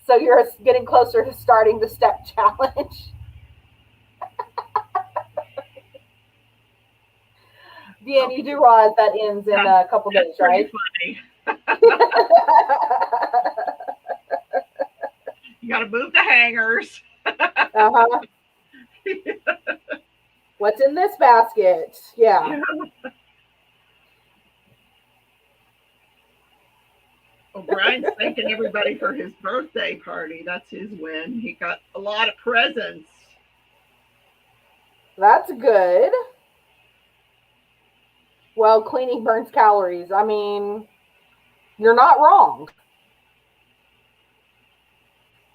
So you're getting closer to starting the step challenge. Deanne, you do realize that ends in a couple days, right? Pretty funny. You got to move the hangers. Uh-huh. What's in this basket? Yeah. Well, Brian's thanking everybody for his birthday party. That's his win. He got a lot of presents. That's good. Well, cleaning burns calories. I mean, you're not wrong.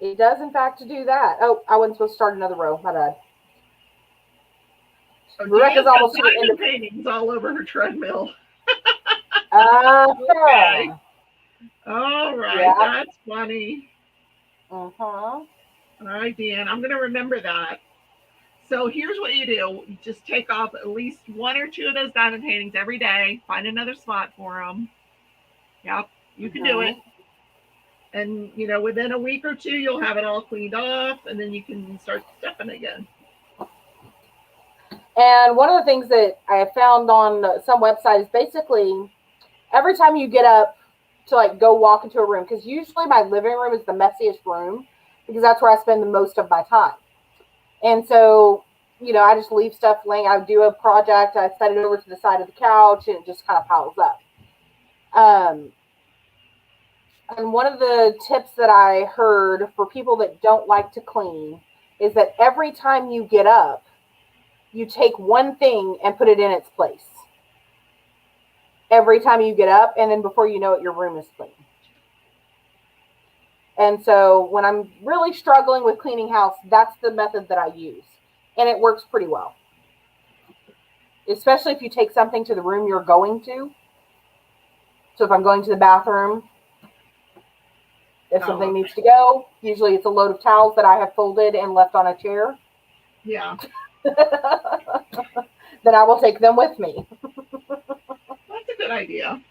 It does, in fact, do that. Oh, I wasn't supposed to start another row. My bad. So Rebecca's almost to the end of paintings all over her treadmill. Okay. All right. Yeah. That's funny. Uh-huh. All right, Dan. I'm going to remember that. So here's what you do. You just take off at least one or two of those diamond paintings every day. Find another spot for them. Yep. You can do it. And, within a week or two, you'll have it all cleaned off, and then you can start stepping again. And one of the things that I have found on some websites is basically every time you get up to like go walk into a room, because usually my living room is the messiest room because that's where I spend the most of my time. And so, I just leave stuff laying. I do a project, I set it over to the side of the couch, and it just kind of piles up. And one of the tips that I heard for people that don't like to clean is that every time you get up, you take one thing and put it in its place. Every time you get up, and then before you know it, your room is clean. And so when I'm really struggling with cleaning house, that's the method that I use. And it works pretty well. Especially if you take something to the room you're going to. So if I'm going to the bathroom, if something needs to go, usually it's a load of towels that I have folded and left on a chair. Yeah. Then I will take them with me. That's a good idea.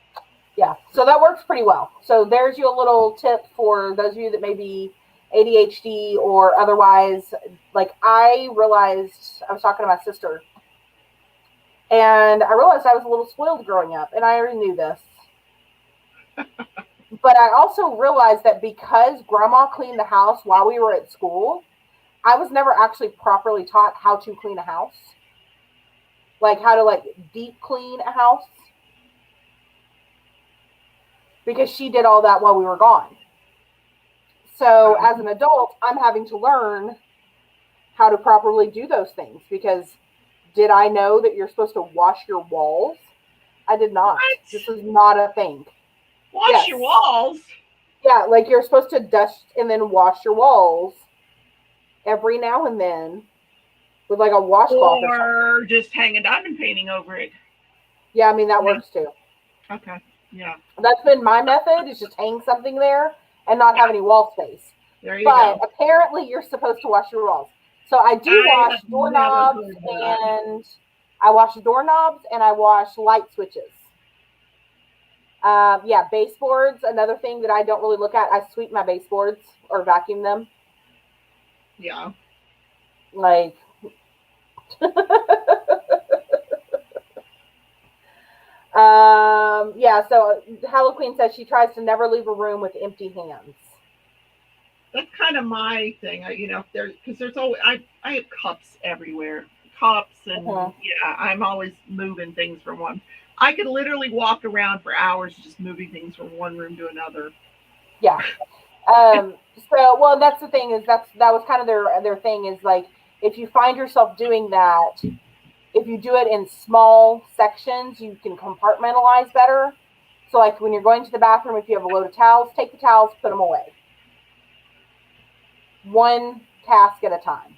Yeah, so that works pretty well. So there's your little tip for those of you that may be ADHD or otherwise. Like I realized, I was talking to my sister, and I realized I was a little spoiled growing up, and I already knew this. But I also realized that because Grandma cleaned the house while we were at school, I was never actually properly taught how to clean a house. Like how to deep clean a house. Because she did all that while we were gone. So as an adult, I'm having to learn how to properly do those things. Because did I know that you're supposed to wash your walls? I did not. What? This is not a thing. Wash your walls? Yeah, like you're supposed to dust and then wash your walls every now and then with like a washcloth or just hang a diamond painting over it. Yeah, I mean, that works too. Okay, yeah. That's been my method, is just hang something there and not have any wall space. There you go. But apparently you're supposed to wash your walls. So I do wash doorknobs, and I wash doorknobs and I wash light switches. Yeah, baseboards, another thing that I don't really look at. I sweep my baseboards or vacuum them. Yeah. Like, yeah, so Hello Queen says she tries to never leave a room with empty hands. That's kind of my thing, because there's always, I have cups everywhere. Cups, and yeah, I'm always moving things from one. I could literally walk around for hours just moving things from one room to another. Yeah. So, well, that's the thing, is that was kind of their thing, is like, if you find yourself doing that, if you do it in small sections, you can compartmentalize better. So like when you're going to the bathroom, if you have a load of towels, take the towels, put them away. One task at a time.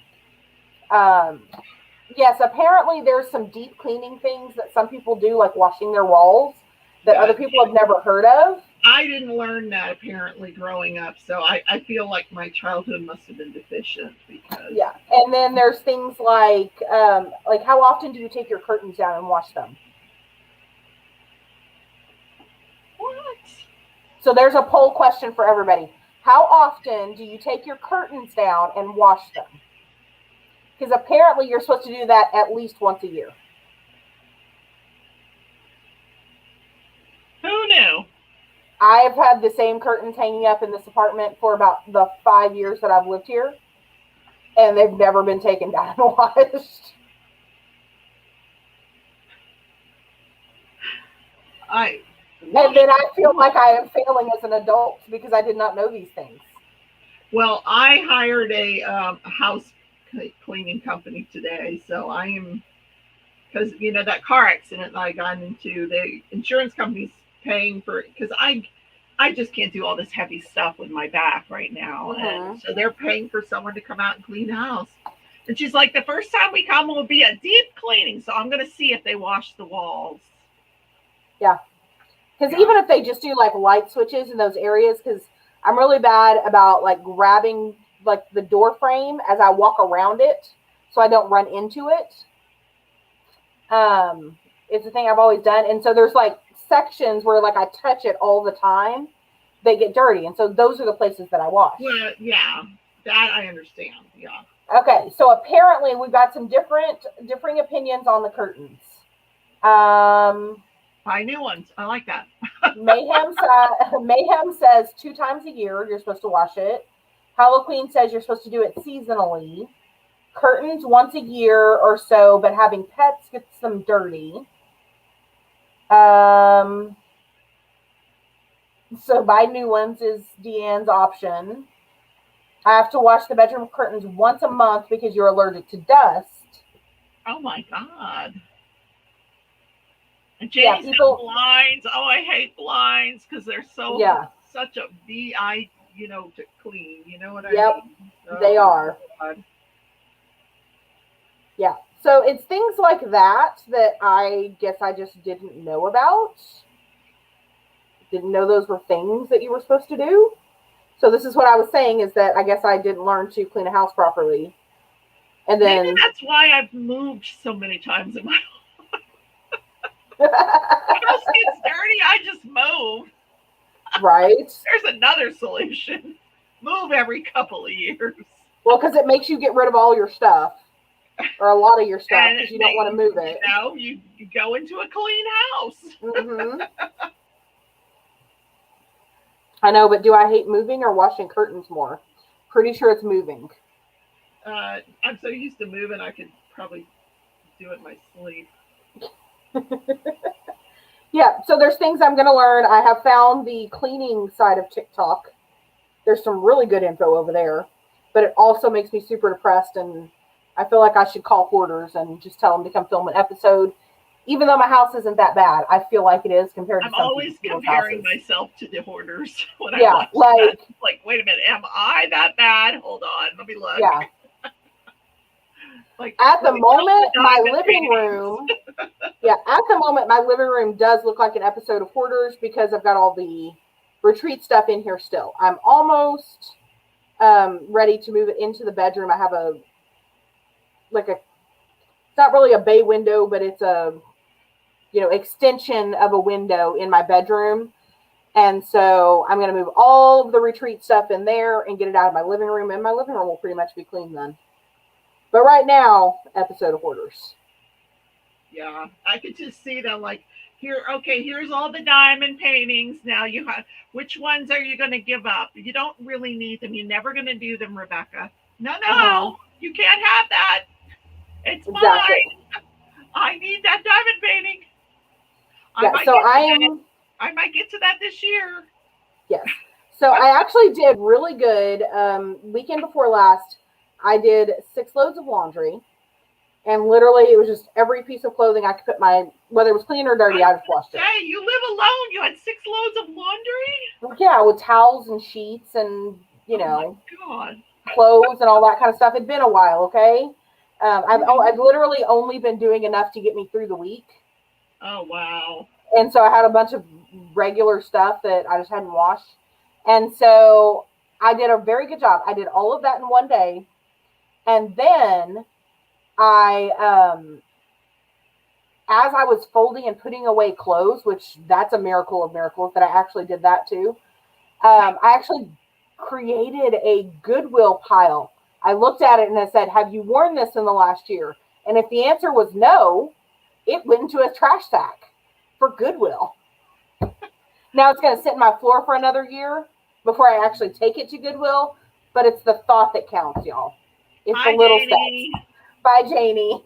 Yes, apparently there's some deep cleaning things that some people do, like washing their walls, that other people have never heard of. I didn't learn that apparently growing up, so I feel like my childhood must have been deficient because. Yeah, and then there's things like how often do you take your curtains down and wash them? What? So there's a poll question for everybody. how often do you take your curtains down and wash them? Because apparently you're supposed to do that at least once a year. Who knew? I've had the same curtains hanging up in this apartment for about the 5 years that I've lived here, and they've never been taken down and washed. And then I feel like I am failing as an adult because I did not know these things. Well, I hired a house cleaning company today, so I am, because that car accident that I got into, the insurance company's paying for it, because I just can't do all this heavy stuff with my back right now, and so they're paying for someone to come out and clean the house. And she's like, the first time we come will be a deep cleaning, so I'm going to see if they wash the walls. Yeah. Because even if they just do like light switches in those areas, because I'm really bad about like grabbing like the door frame as I walk around it so I don't run into it. It's a thing I've always done. And so there's like sections where like I touch it all the time, they get dirty. And so those are the places that I wash. Well, yeah, that I understand. Yeah. Okay, so apparently we've got some differing opinions on the curtains. Buy new ones. I like that. Mayhem says 2 times a year you're supposed to wash it. Halloween says you're supposed to do it seasonally. Curtains once a year or so, but having pets gets them dirty. So buy new ones is Deanne's option. I have to wash the bedroom curtains once a month because you're allergic to dust. Oh my God. And James has blinds. Oh, I hate blinds because they're such a VI, to clean. You know what I mean? Yep, they are. God. Yeah. So it's things like that I guess I just didn't know about. Didn't know those were things that you were supposed to do. So this is what I was saying, is that I guess I didn't learn to clean a house properly. And then maybe that's why I've moved so many times in my life. When house gets dirty, I just move. Right. There's another solution. Move every couple of years. Well, because it makes you get rid of all your stuff. Or a lot of your stuff, because you don't want to move it. You go into a clean house. Mm-hmm. I know, but do I hate moving or washing curtains more? Pretty sure it's moving. I'm so used to moving, I could probably do it in my sleep. Yeah, so there's things I'm going to learn. I have found the cleaning side of TikTok. There's some really good info over there, but it also makes me super depressed, and I feel like I should call Hoarders and just tell them to come film an episode. Even though my house isn't that bad, I feel like it is compared to some always comparing myself to the Hoarders when I watch that. Like, wait a minute, am I that bad? Hold on, let me look. Yeah. Like, at the moment, my living room, my living room does look like an episode of Hoarders because I've got all the retreat stuff in here still. I'm almost ready to move it into the bedroom. I have it's not really a bay window, but it's a, extension of a window in my bedroom. And so I'm going to move all of the retreat stuff in there and get it out of my living room, and my living room will pretty much be clean then. But right now, episode of Hoarders. Yeah, I could just see them like, here's all the diamond paintings. Now which ones are you going to give up? You don't really need them. You're never going to do them, Rebecca. No, you can't have that. It's mine. I need that diamond painting. I might get to that this year. Yes. So I actually did really good. Weekend before last, I did 6 loads of laundry, and literally it was just every piece of clothing I could put whether it was clean or dirty, I just washed it. Hey, you live alone. You had 6 loads of laundry? Yeah, with towels and sheets and, oh my God, clothes and all that kind of stuff. It'd been a while, okay? I've literally only been doing enough to get me through the week. Oh, wow. And so I had a bunch of regular stuff that I just hadn't washed. And so I did a very good job. I did all of that in one day. And then as I was folding and putting away clothes, which that's a miracle of miracles that I actually did that too. I actually created a Goodwill pile. I looked at it and I said, have you worn this in the last year? And if the answer was no, it went into a trash sack for Goodwill. Now it's going to sit in my floor for another year before I actually take it to Goodwill. But it's the thought that counts, y'all. It's Bye, the little Janie. steps. Bye, Janie.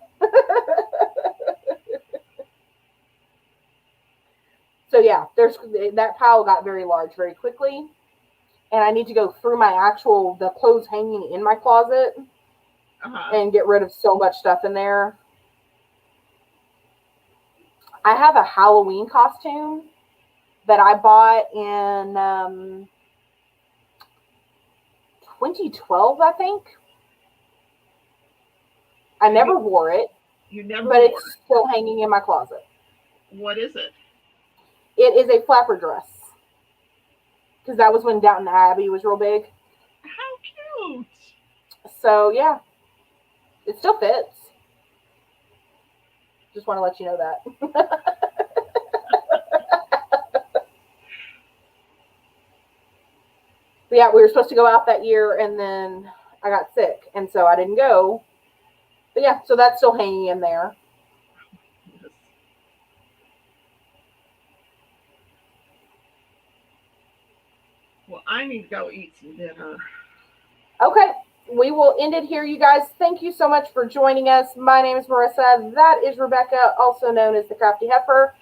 So yeah, that pile got very large very quickly. And I need to go through the clothes hanging in my closet and get rid of so much stuff in there. I have a Halloween costume that I bought in 2012, I think. I never wore it. You never but it's still hanging in my closet. What is it? It is a flapper dress. Because that was when Downton Abbey was real big. How cute. So, yeah. It still fits. Just want to let you know that. But yeah, we were supposed to go out that year, and then I got sick, and so I didn't go. But yeah, so that's still hanging in there. Well, I need to go eat some dinner. Okay, we will end it here, you guys. Thank you so much for joining us. My name is Marissa. That is Rebecca, also known as the Crafty Heifer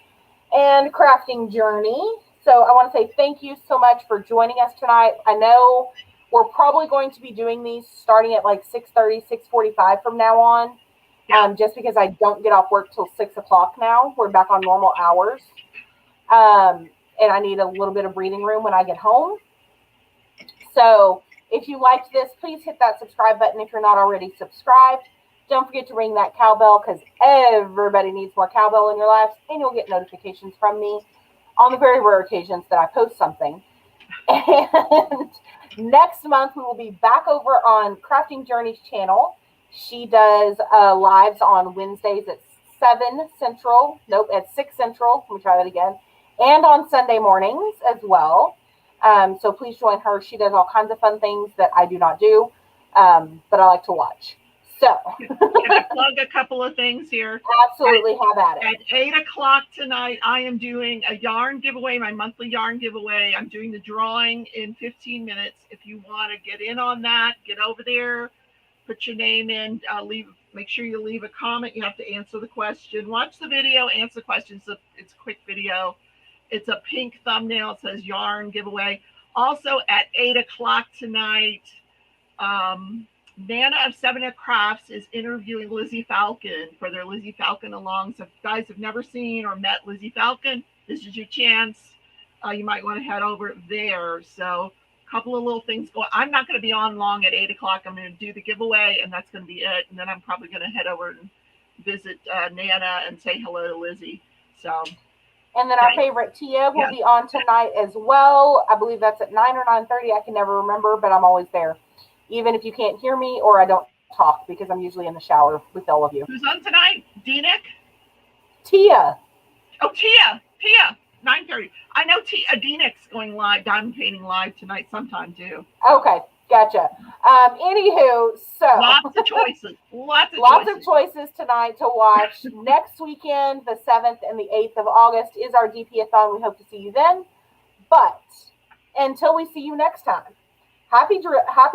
and Crafting Journey. So I want to say thank you so much for joining us tonight. I know we're probably going to be doing these starting at like 6:30, 6:45 from now on. Yeah. Just because I don't get off work till 6 o'clock now. We're back on normal hours. And I need a little bit of breathing room when I get home. So if you liked this, please hit that subscribe button if you're not already subscribed. Don't forget to ring that cowbell because everybody needs more cowbell in your lives, and you'll get notifications from me on the very rare occasions that I post something. And next month, we will be back over on Crafting Journey's channel. She does lives on Wednesdays at 7 Central. Nope, at 6 Central. Let me try that again. And on Sunday mornings as well. So please join her. She does all kinds of fun things that I do not do, but I like to watch. So can I plug a couple of things here? Absolutely, have at it. At 8 o'clock tonight, I am doing a yarn giveaway, my monthly yarn giveaway. I'm doing the drawing in 15 minutes. If you want to get in on that, get over there, put your name in, make sure you leave a comment. You have to answer the question. Watch the video, answer questions. It's a quick video. It's a pink thumbnail. It says yarn giveaway. Also at 8 o'clock tonight, Nana of 7 Crafts is interviewing Lizzie Falcon for their Lizzie Falcon along. So if you guys have never seen or met Lizzie Falcon, this is your chance. You might want to head over there. So a couple of little things going. I'm not going to be on long at 8 o'clock. I'm going to do the giveaway, and that's going to be it. And then I'm probably going to head over and visit Nana and say hello to Lizzie. So. And then our favorite Tia will be on tonight as well. I believe that's at 9 or 9:30. I can never remember, but I'm always there. Even if you can't hear me or I don't talk because I'm usually in the shower with all of you. Who's on tonight? D-Nick? Tia. Oh, Tia. 9:30. I know D-Nick's going live, diamond painting live tonight sometime too. Okay, gotcha. Anywho, so. Lots of choices. Lots of choices tonight to watch. Next weekend, the 7th and the 8th of August, is our DP-a-thon. We hope to see you then. But until we see you next time, happy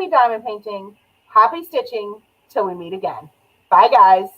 diamond painting, happy stitching, till we meet again. Bye, guys.